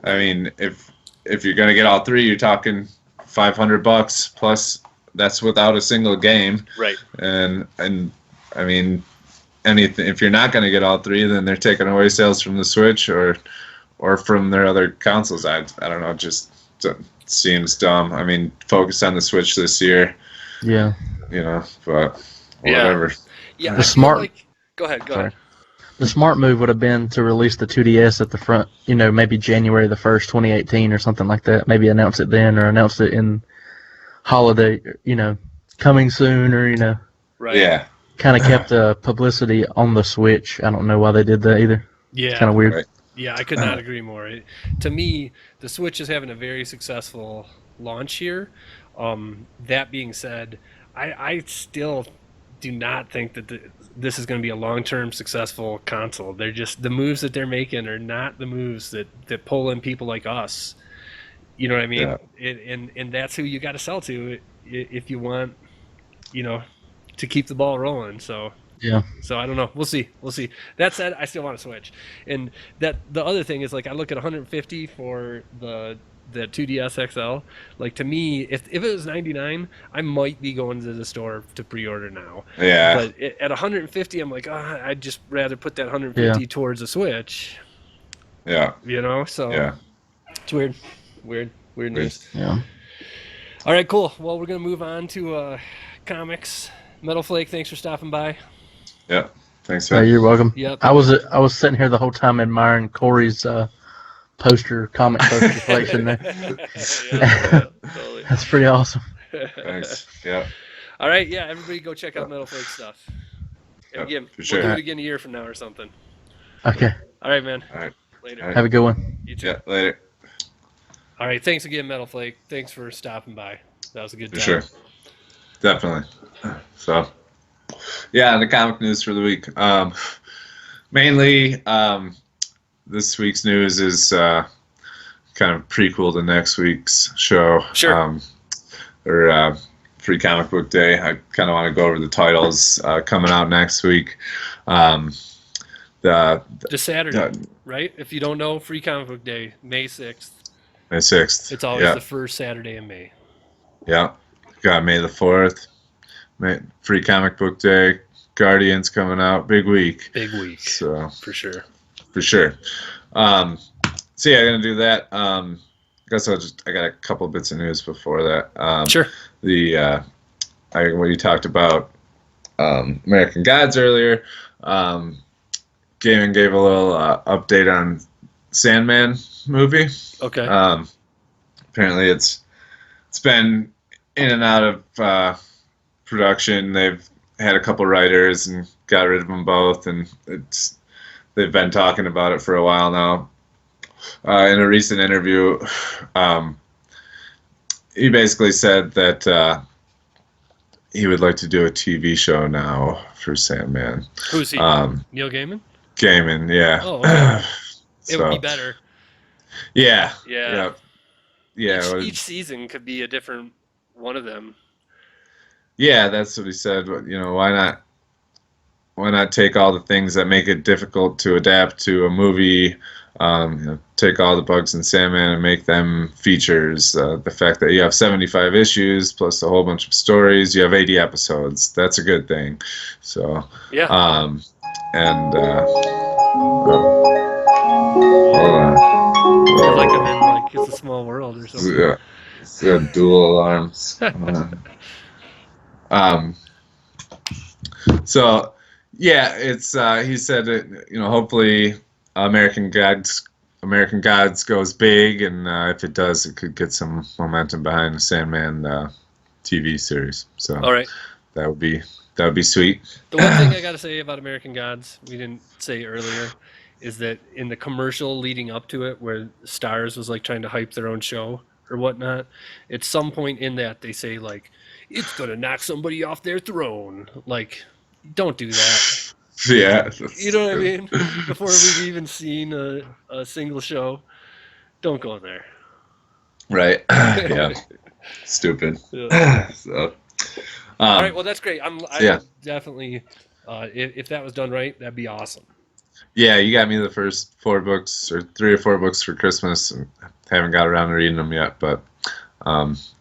I mean, if you're gonna get all three, you're talking $500 plus. That's without a single game. Right. And I mean, anything. If you're not going to get all three, then they're taking away sales from the Switch or from their other consoles. I don't know. It just seems dumb. I mean, focus on the Switch this year. Yeah. But Yeah. whatever. Yeah, The I smart- feel like... Go ahead. Sorry. The smart move would have been to release the 2DS at the front, maybe January the 1st, 2018 or something like that. Maybe announce it then or announce it in holiday, coming soon or, Right. Yeah. kind of kept the publicity on the Switch. I don't know why they did that either. Yeah. Kind of weird. Right. Yeah, I could not agree more. To me, the Switch is having a very successful launch here. That being said, I still do not think that this is going to be a long-term successful console. They're just, the moves that they're making are not the moves that pull in people like us. You know what I mean? Yeah. And that's who you got to sell to if you want, to keep the ball rolling. So Yeah. So I don't know. We'll see. That said, I still want to Switch. And that the other thing is, like, I look at 150 for the 2DS XL. Like, to me, if it was 99, I might be going to the store to pre-order now. Yeah. But at 150, I'm like, I'd just rather put that 150 towards a Switch. Yeah. So Yeah. it's weird news. Yeah. All right, cool. Well, we're gonna move on to comics. Metal Flake, thanks for stopping by. Yeah. Thanks, Hey, man. you're welcome. Yep. I was sitting here the whole time admiring Corey's comic poster collection there. Yeah, totally. That's pretty awesome. Thanks. Yeah. All right, yeah, everybody go check out Metal Flake stuff. And Yep, again, for sure. we'll do it again a year from now or something. Okay. All right, man. All right. Later. All right. Have a good one. You too. Yeah. Later. All right, thanks again, Metal Flake. Thanks for stopping by. That was a good For time. sure. Definitely. So, yeah, the comic news for the week. Mainly, this week's news is kind of prequel to next week's show. Sure. Or Free Comic Book Day. I kind of want to go over the titles coming out next week. Just Saturday, right? If you don't know, Free Comic Book Day, May 6th. May 6th. It's always yeah. the first Saturday in May. Yeah. Got May the 4th. Free Comic Book Day. Guardians coming out. Big week. Big week. So For sure. So yeah, I'm gonna do that. I guess I got a couple bits of news before that. Sure. What you talked about American Gods earlier. Gaiman gave a little update on Sandman movie. Okay. Apparently it's been in and out of production. They've had a couple writers and got rid of them both, and they've been talking about it for a while now. In a recent interview, he basically said that he would like to do a TV show now for Sandman. Who's he? Neil Gaiman? Gaiman, yeah. Oh, okay. It So, would be better. Yeah. Yeah. Yeah. Each season could be a different one of them. Yeah, that's what he said. Why not take all the things that make it difficult to adapt to a movie, take all the bugs in Sandman and make them features. The fact that you have 75 issues plus a whole bunch of stories, you have 80 episodes. That's a good thing. So, Yeah. Hold on. Feels like I'm in, like, It's a Small World or something. Yeah, it's got dual alarms. So yeah, it's he said hopefully American Gods American Gods goes big, and if it does, it could get some momentum behind the Sandman TV series. So All right. that would be sweet. The one thing I got to say about American Gods, we didn't say earlier, is that in the commercial leading up to it, where Stars was like trying to hype their own show or whatnot, at some point in that they say like, "It's gonna knock somebody off their throne." Like, don't do that. Yeah, You know what I mean? Before we've even seen a single show, don't go there. right. Yeah, stupid. Yeah. So, All right. Well, that's great. I yeah. will definitely, if that was done right, that'd be awesome. Yeah, you got me the first 4 books or 3 or 4 books for Christmas. And haven't got around to reading them yet, but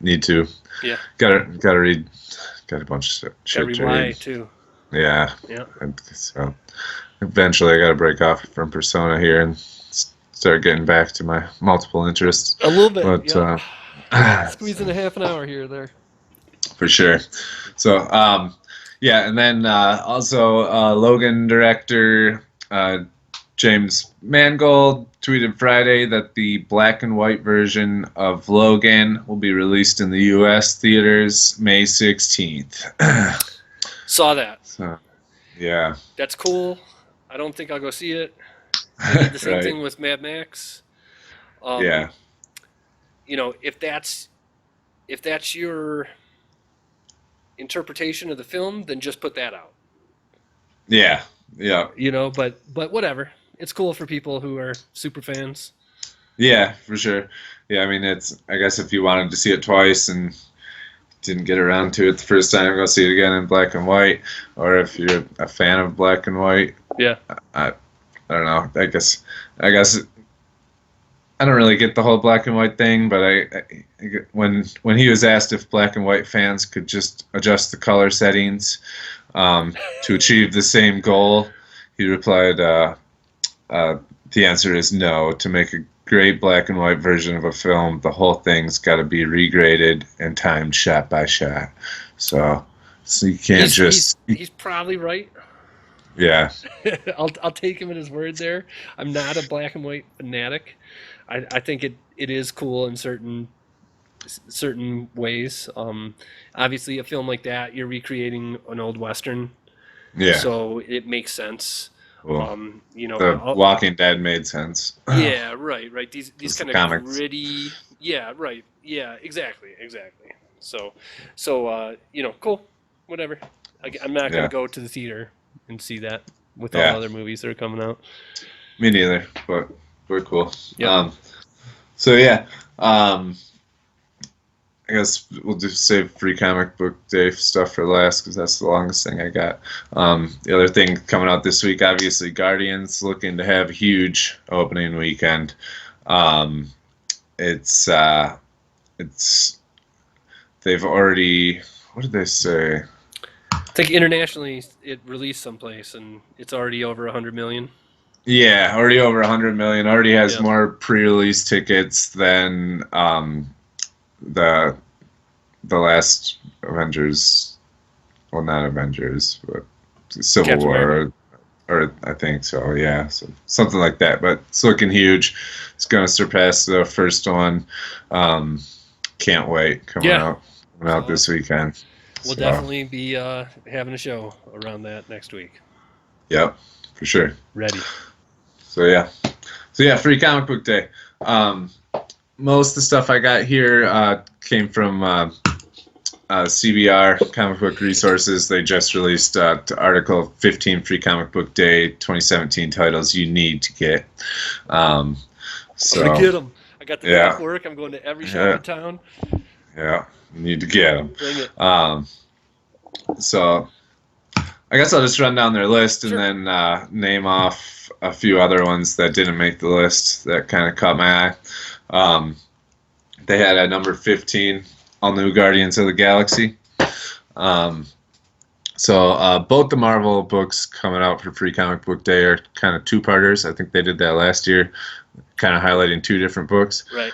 need to. Yeah. Gotta read. Got a bunch of shit Gotta to read read. too. Yeah. Yeah. And so eventually, I gotta break off from Persona here and start getting back to my multiple interests. A little bit. But Yeah. Squeezing a half an hour here or there. for sure. So yeah, and then also Logan director James Mangold tweeted Friday that the black and white version of Logan will be released in the U.S. theaters May 16th. Saw that. So, yeah. That's cool. I don't think I'll go see it. They did the same Right. thing with Mad Max. Yeah. You know, if that's your interpretation of the film, then just put that out. Yeah. Yeah. You know, but whatever. It's cool for people who are super fans. Yeah, for sure. Yeah, I mean, I guess if you wanted to see it twice and didn't get around to it the first time, go see it again in black and white. Or if you're a fan of black and white, Yeah. I don't know. I guess I don't really get the whole black and white thing, but when he was asked if black and white fans could just adjust the color settings to achieve the same goal, he replied, "The answer is no. To make a great black and white version of a film, the whole thing's got to be regraded and timed shot by shot. So you can't He's probably right. Yeah. I'll take him at his word there. I'm not a black and white fanatic. I think it is cool in certain ways. Obviously, a film like that, you're recreating an old Western, Yeah. so it makes sense. Well, You know, the Walking Dead made sense. yeah, right. These It's kind the of comics. gritty. Yeah, right. Yeah, exactly. So you know, cool. Whatever. I'm not gonna Yeah. go to the theater and see that with Yeah. all other movies that are coming out. Me neither, but we're cool. Yeah. So yeah, I guess we'll just save Free Comic Book Day stuff for last because that's the longest thing I got. The other thing coming out this week, obviously, Guardians looking to have a huge opening weekend. It's they've already, what did they say? I think internationally it released someplace and it's already over 100 million. Yeah, already over 100 million. Already has Yep. more pre-release tickets than the last Avengers. Well, not Avengers, but Civil Captain War, America. or I think so. Yeah, so something like that. But it's looking huge. It's going to surpass the first one. Can't wait. Coming out this weekend. We'll So, definitely be having a show around that next week. Yep, for sure. Ready. So yeah, Free Comic Book Day. Most of the stuff I got here came from CBR, Comic Book Resources. They just released article 15 Free Comic Book Day 2017 titles you need to get. So I'm gonna get them. I got the day Yeah. off work. I'm going to every shop in town. yeah, you need to get them. Bring it. So I guess I'll just run down their list and Sure. then name off a few other ones that didn't make the list that kind of caught my eye. They had at number 15, All New Guardians of the Galaxy. So both the Marvel books coming out for Free Comic Book Day are kind of two-parters. I think they did that last year, kind of highlighting two different books. Right.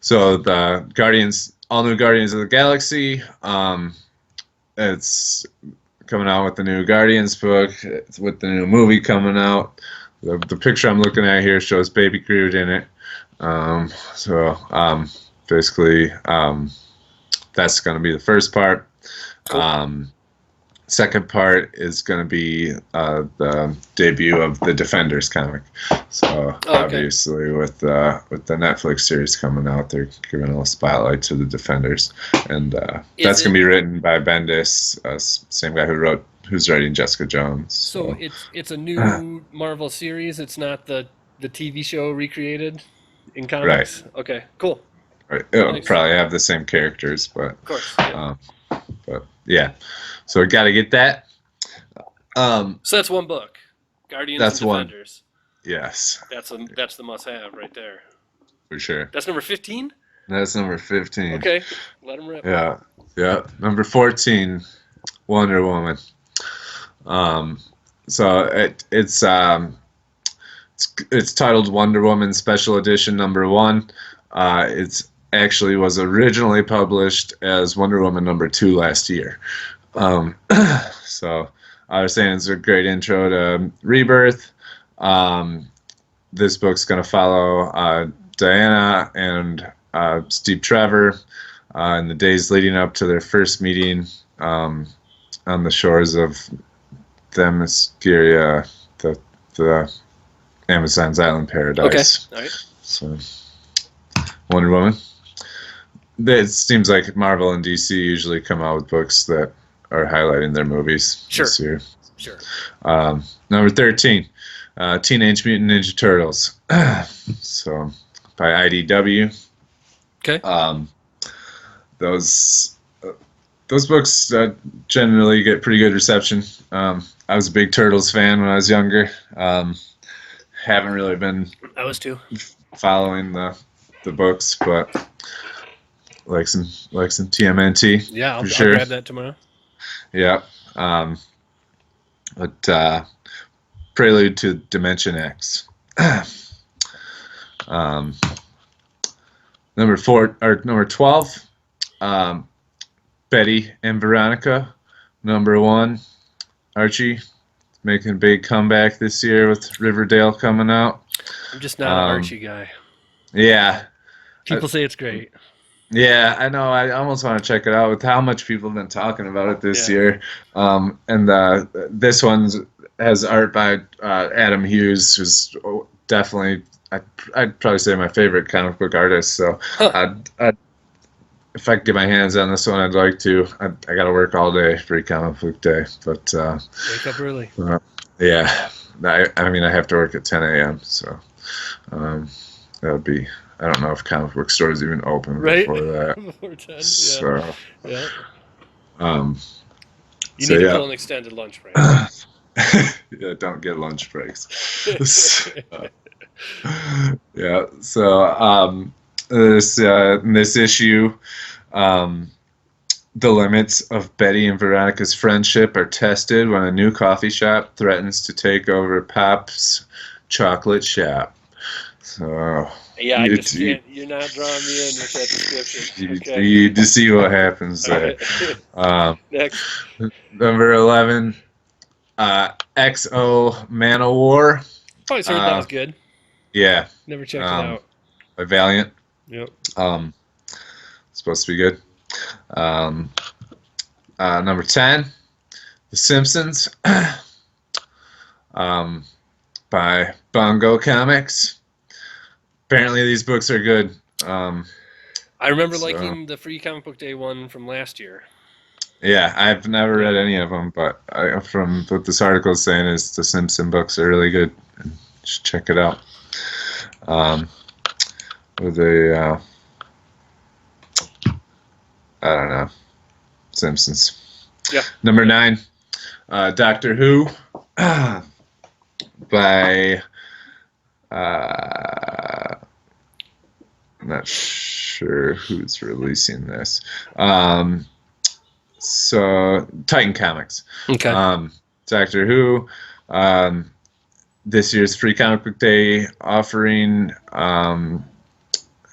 So the All New Guardians of the Galaxy, it's coming out with the new Guardians book. It's with the new movie coming out. the picture I'm looking at here shows Baby Groot in it. Basically, that's going to be the first part. Cool. Second part is going to be the debut of the Defenders comic. So obviously, with the Netflix series coming out, they're giving a little spotlight to the Defenders, and that's going to be written by Bendis, same guy who's writing Jessica Jones. So it's a new Marvel series. It's not the TV show recreated in comics. Right. Okay. Cool. Right. It'll probably have the same characters, but of course. Yeah. But yeah, so we got to get that. So that's one book, Guardians that's and Defenders. One. Yes. That's the must-have right there. For sure. That's number 15. That's number 15. Okay, let him rip. Yeah. Number 14, Wonder Woman. So it's titled Wonder Woman Special Edition number 1. It's actually was originally published as Wonder Woman number 2 last year. So I was saying it's a great intro to Rebirth. This book's going to follow Diana and Steve Trevor in the days leading up to their first meeting on the shores of Themyscira, the Amazon's island paradise. Okay, all right. So, Wonder Woman. It seems like Marvel and DC usually come out with books that are highlighting their movies this year. Sure. Number 13, Teenage Mutant Ninja Turtles. So, by IDW. Okay. Those books generally get pretty good reception. I was a big Turtles fan when I was younger. Haven't really been I was too following the books, but like some TMNT. Yeah, I'll grab that tomorrow. Yeah. But Prelude to Dimension X. Number 12, Betty and Veronica. Number 1, Archie, making a big comeback this year with Riverdale coming out. I'm just not an Archie guy. Yeah. People say it's great. Yeah, I know. I almost want to check it out with how much people have been talking about it this year. And this one has art by Adam Hughes, who's definitely, I'd probably say, my favorite comic book artist. So if I could get my hands on this one, I'd like to. I got to work all day for comic book day. But wake up early. Yeah. I mean, I have to work at 10 a.m., so that would be... I don't know if comic book stores even open before that. Before 10, yeah. So, yeah. You so need to yeah. go on extended lunch break. Yeah, don't get lunch breaks. Yeah. So this issue, the limits of Betty and Veronica's friendship are tested when a new coffee shop threatens to take over Pop's chocolate shop. So. Yeah, I just can't. You're not drawing me in with that description. You need to see what happens there. Next. Number 11, XO Manowar. Always heard that was good. Yeah. Never checked it out. By Valiant. Yep. Supposed to be good. Number 10, The Simpsons. By Bongo Comics. Apparently these books are good. I remember liking the Free Comic Book Day one from last year. Yeah, I've never read any of them, but from what this article is saying is the Simpson books are really good. You should check it out. With a, I don't know, Simpsons. Yeah. Number 9, Doctor Who, by... I'm not sure who's releasing this. So Titan Comics. Okay. Doctor Who. This year's Free Comic Book Day offering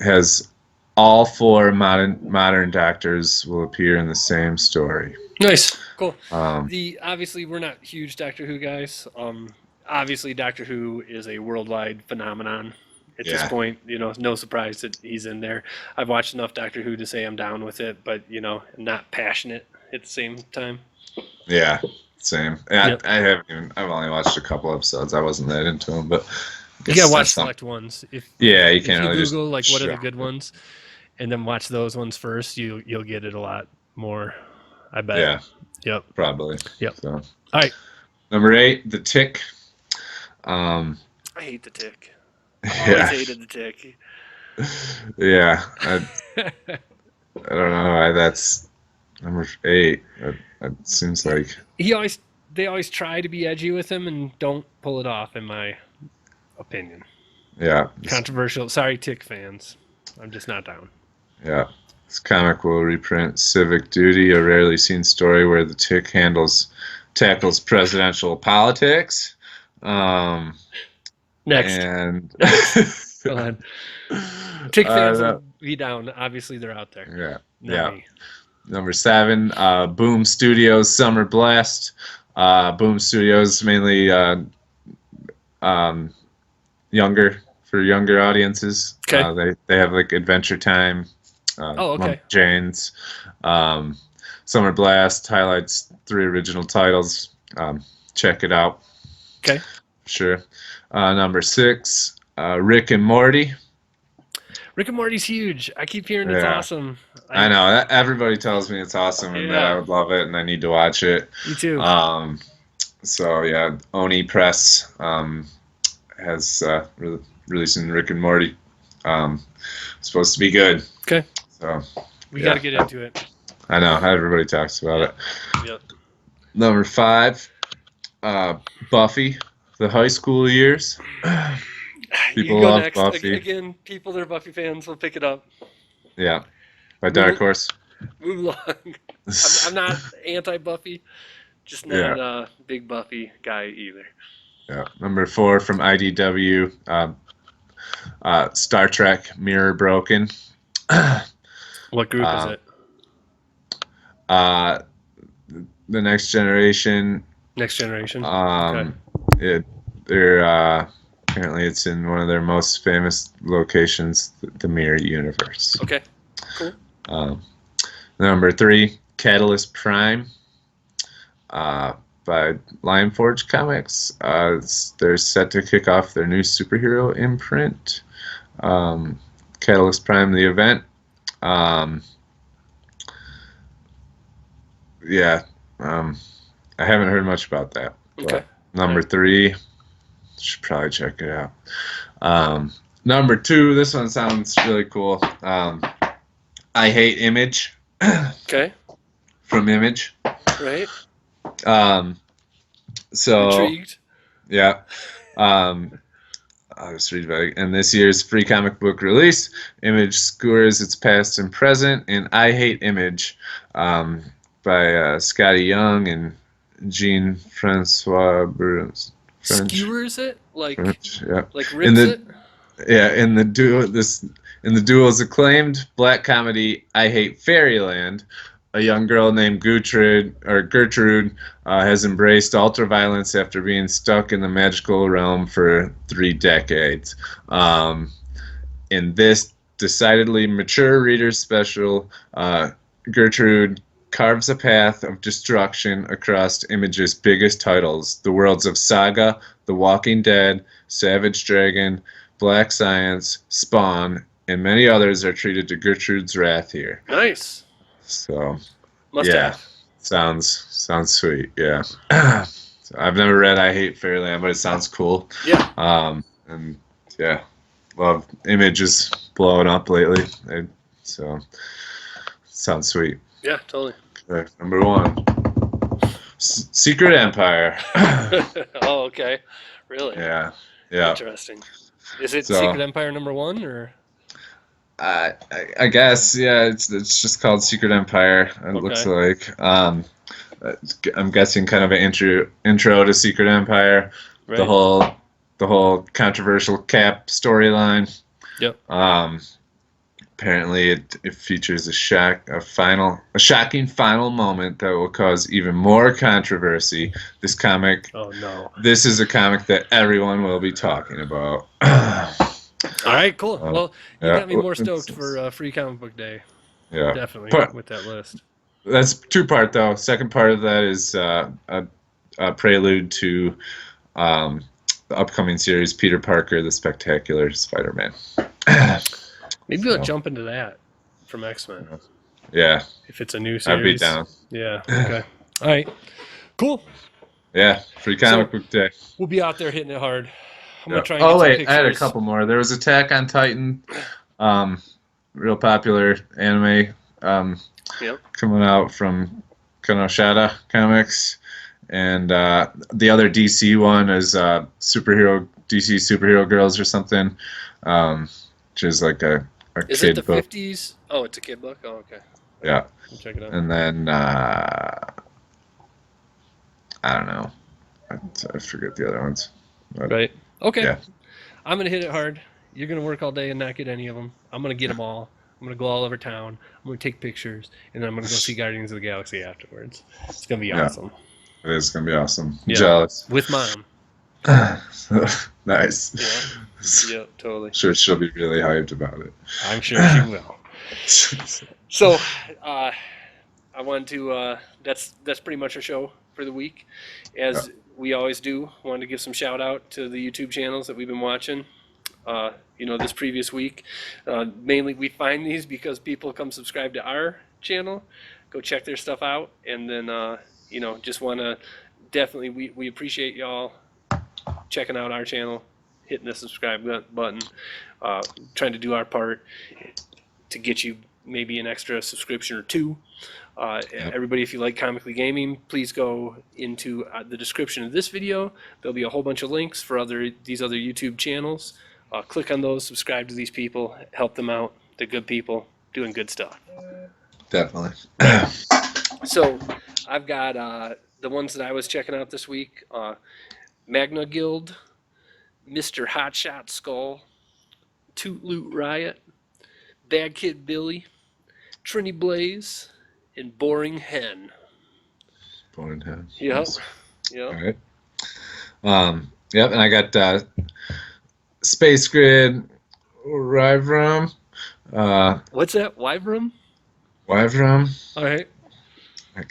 has all 4 modern Doctors will appear in the same story. Nice. Cool. Obviously we're not huge Doctor Who guys. obviously Doctor Who is a worldwide phenomenon at this Yeah. point. No surprise that he's in there. I've watched enough Doctor Who to say I'm down with it, but I'm not passionate at the same time. Yeah, same. Yeah, Yep. I've only watched a couple episodes. I wasn't that into them, but You gotta watch select ones. You If can't you really Google like what are the jump. good ones, and then watch those ones first, you'll get it a lot more. I bet. Yeah, Yep. probably. Yep. So, All right. number 8, The Tick. I hate the Tick. Always Yeah, hated the Tick. yeah. I don't know why that's number 8. It seems like They always try to be edgy with him and don't pull it off, in my opinion. yeah, Controversial. Sorry, Tick fans. I'm just not down. yeah. This comic will reprint Civic Duty, a rarely seen story where the Tick tackles presidential politics. Next. And Go on. Tick fans no. will be down. Obviously, they're out there. Yeah, Not me. Number 7, Boom Studios Summer Blast. Boom Studios mainly for younger audiences. Okay. They have like Adventure Time. Okay. Mom Jane's. Summer Blast highlights 3 original titles. Check it out. Okay. Sure. Number 6, Rick and Morty. Rick and Morty's huge. I keep hearing it's Yeah. awesome. I know. Everybody tells me it's awesome and that I would love it and I need to watch it. Me too. So yeah, Oni Press has releasing Rick and Morty. Supposed to be good. Okay. So we got to get into it. I know. Everybody talks about it. Yep. Number 5, Buffy, the high school years. People you go love next. Buffy. Again, people that are Buffy fans will pick it up. Yeah, by Dark Horse. Move along. I'm not anti-Buffy, just not a big Buffy guy either. Yeah. Number 4 from IDW, Star Trek Mirror Broken. What group is it? The Next Generation. Next Generation. They're apparently it's in one of their most famous locations, the Mirror Universe. Okay. Cool. Number 3, Catalyst Prime. By Lionforge Comics. They're set to kick off their new superhero imprint, Catalyst Prime, the event. I haven't heard much about that. Okay. Number 3, should probably check it out. Number 2, this one sounds really cool. I Hate Image. Okay. From Image. Right. So Intrigued. yeah, I'll just read about it. And this year's free comic book release, Image skewers its past and present in I Hate Image, by Scotty Young and Jean-Francois Bruns. Skewers it like French, yeah. like rips it. Yeah, in the duo's acclaimed black comedy I Hate Fairyland, a young girl named Gertrude has embraced ultraviolence after being stuck in the magical realm for 3 decades. In this decidedly mature reader's special, Gertrude carves a path of destruction across Image's biggest titles. The worlds of Saga, The Walking Dead, Savage Dragon, Black Science, Spawn, and many others are treated to Gertrude's wrath here. Nice. So, Must yeah, have. sounds sweet. Yeah, so I've never read I Hate Fairyland, but it sounds cool. Yeah. And yeah, love Images blowing up lately. So sounds sweet. Yeah, totally. Okay, number 1, Secret Empire. Oh, okay. Really? Yeah. Interesting. Is it Secret Empire number 1 or? I guess, yeah, it's just called Secret Empire. It looks like. I'm guessing kind of an intro to Secret Empire. Right. The whole controversial Cap storyline. Yep. apparently it features a shocking final moment that will cause even more controversy. This comic, Oh no. this is a comic that everyone will be talking about. All right, cool. Well, you Yeah, got me more stoked for Free Comic Book Day. yeah. Definitely But with that list. that's two-part though. Second part of that is a prelude to the upcoming series, Peter Parker, the Spectacular Spider-Man. Maybe So, we'll jump into that from X-Men yeah, if it's a new I'd be series. down. Yeah. Okay. All right. Cool. Yeah, Free Comic Book Day. We'll be out there hitting it hard. I'm Yeah. gonna try and get Oh some wait, pictures. I had a couple more. There was Attack on Titan, real popular anime, Yep. coming out from Konoshita Comics, and the other DC one is DC Superhero Girls or something, which is like a Is kid it the book. 50s? Oh, it's a kid book. Oh, okay. Yeah, We'll check it out. and then I don't know, I forget the other ones. But, Right. Okay. Yeah. I'm gonna hit it hard. You're gonna work all day and not get any of them. I'm gonna get them all. I'm gonna go all over town. I'm gonna take pictures, and then I'm gonna go see Guardians of the Galaxy afterwards. It's gonna be Yeah. awesome. It is gonna be awesome. Yeah. Jealous. With Mom. Nice. Yeah. Yep. Totally. Sure, she'll be really hyped about it. I'm sure she will. So, I wanted to. That's pretty much our show for the week, as we always do. Wanted to give some shout out to the YouTube channels that we've been watching. This previous week, mainly we find these because people come subscribe to our channel, go check their stuff out, and then just want to definitely we appreciate y'all checking out our channel, hitting the subscribe button, trying to do our part to get you maybe an extra subscription or two. Everybody, if you like Comically Gaming, please go into the description of this video. There'll be a whole bunch of links for these other YouTube channels. Click on those, subscribe to these people, help them out. They're good people doing good stuff. Definitely. So I've got the ones that I was checking out this week. Magna Guild, Mr. Hotshot Skull, Toot Loot Riot, Bad Kid Billy, Trini Blaze, and Boring Hen. Boring Hen. Yep. All right. Yep, and I got Space Grid, Wyvrum. What's that? Wyvrum? Wyvrum. All right. I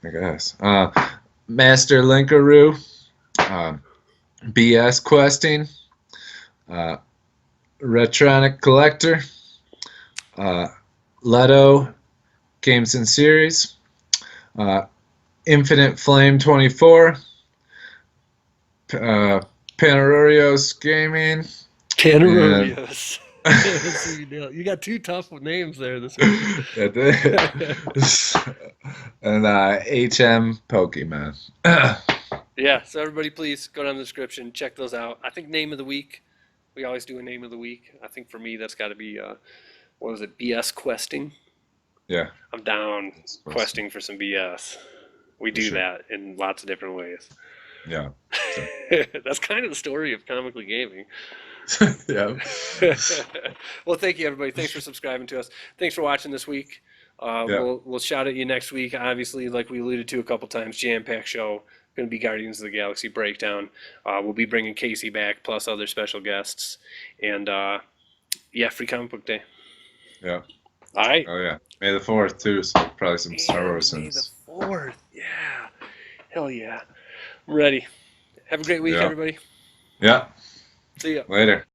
guess. Master Linkaroo. BS Questing. Retronic Collector. Leto Games and Series. Infinite Flame 24. Panarorios Gaming. Panarorios. You got two tough names there this week. And HM Pokemon. Yeah, so everybody please go down the description, check those out. I think name of the week, we always do a name of the week. I think for me that's got to be, what was it, BS Questing? Yeah. I'm down questing for some BS. We do Sure. that in lots of different ways. Yeah. That's kind of the story of Comically Gaming. Yeah. Well, thank you, everybody. Thanks for subscribing to us. Thanks for watching this week. We'll shout at you next week. Obviously, like we alluded to a couple times, jam-packed show. Going to be Guardians of the Galaxy breakdown. We'll be bringing Casey back, plus other special guests. And, Free Comic Book Day. Yeah. All right. Oh, yeah. May the 4th, too, so probably some Star Wars May things. the 4th. Yeah. Hell yeah. I'm ready. Have a great week, Yeah. everybody. Yeah. See ya. Later.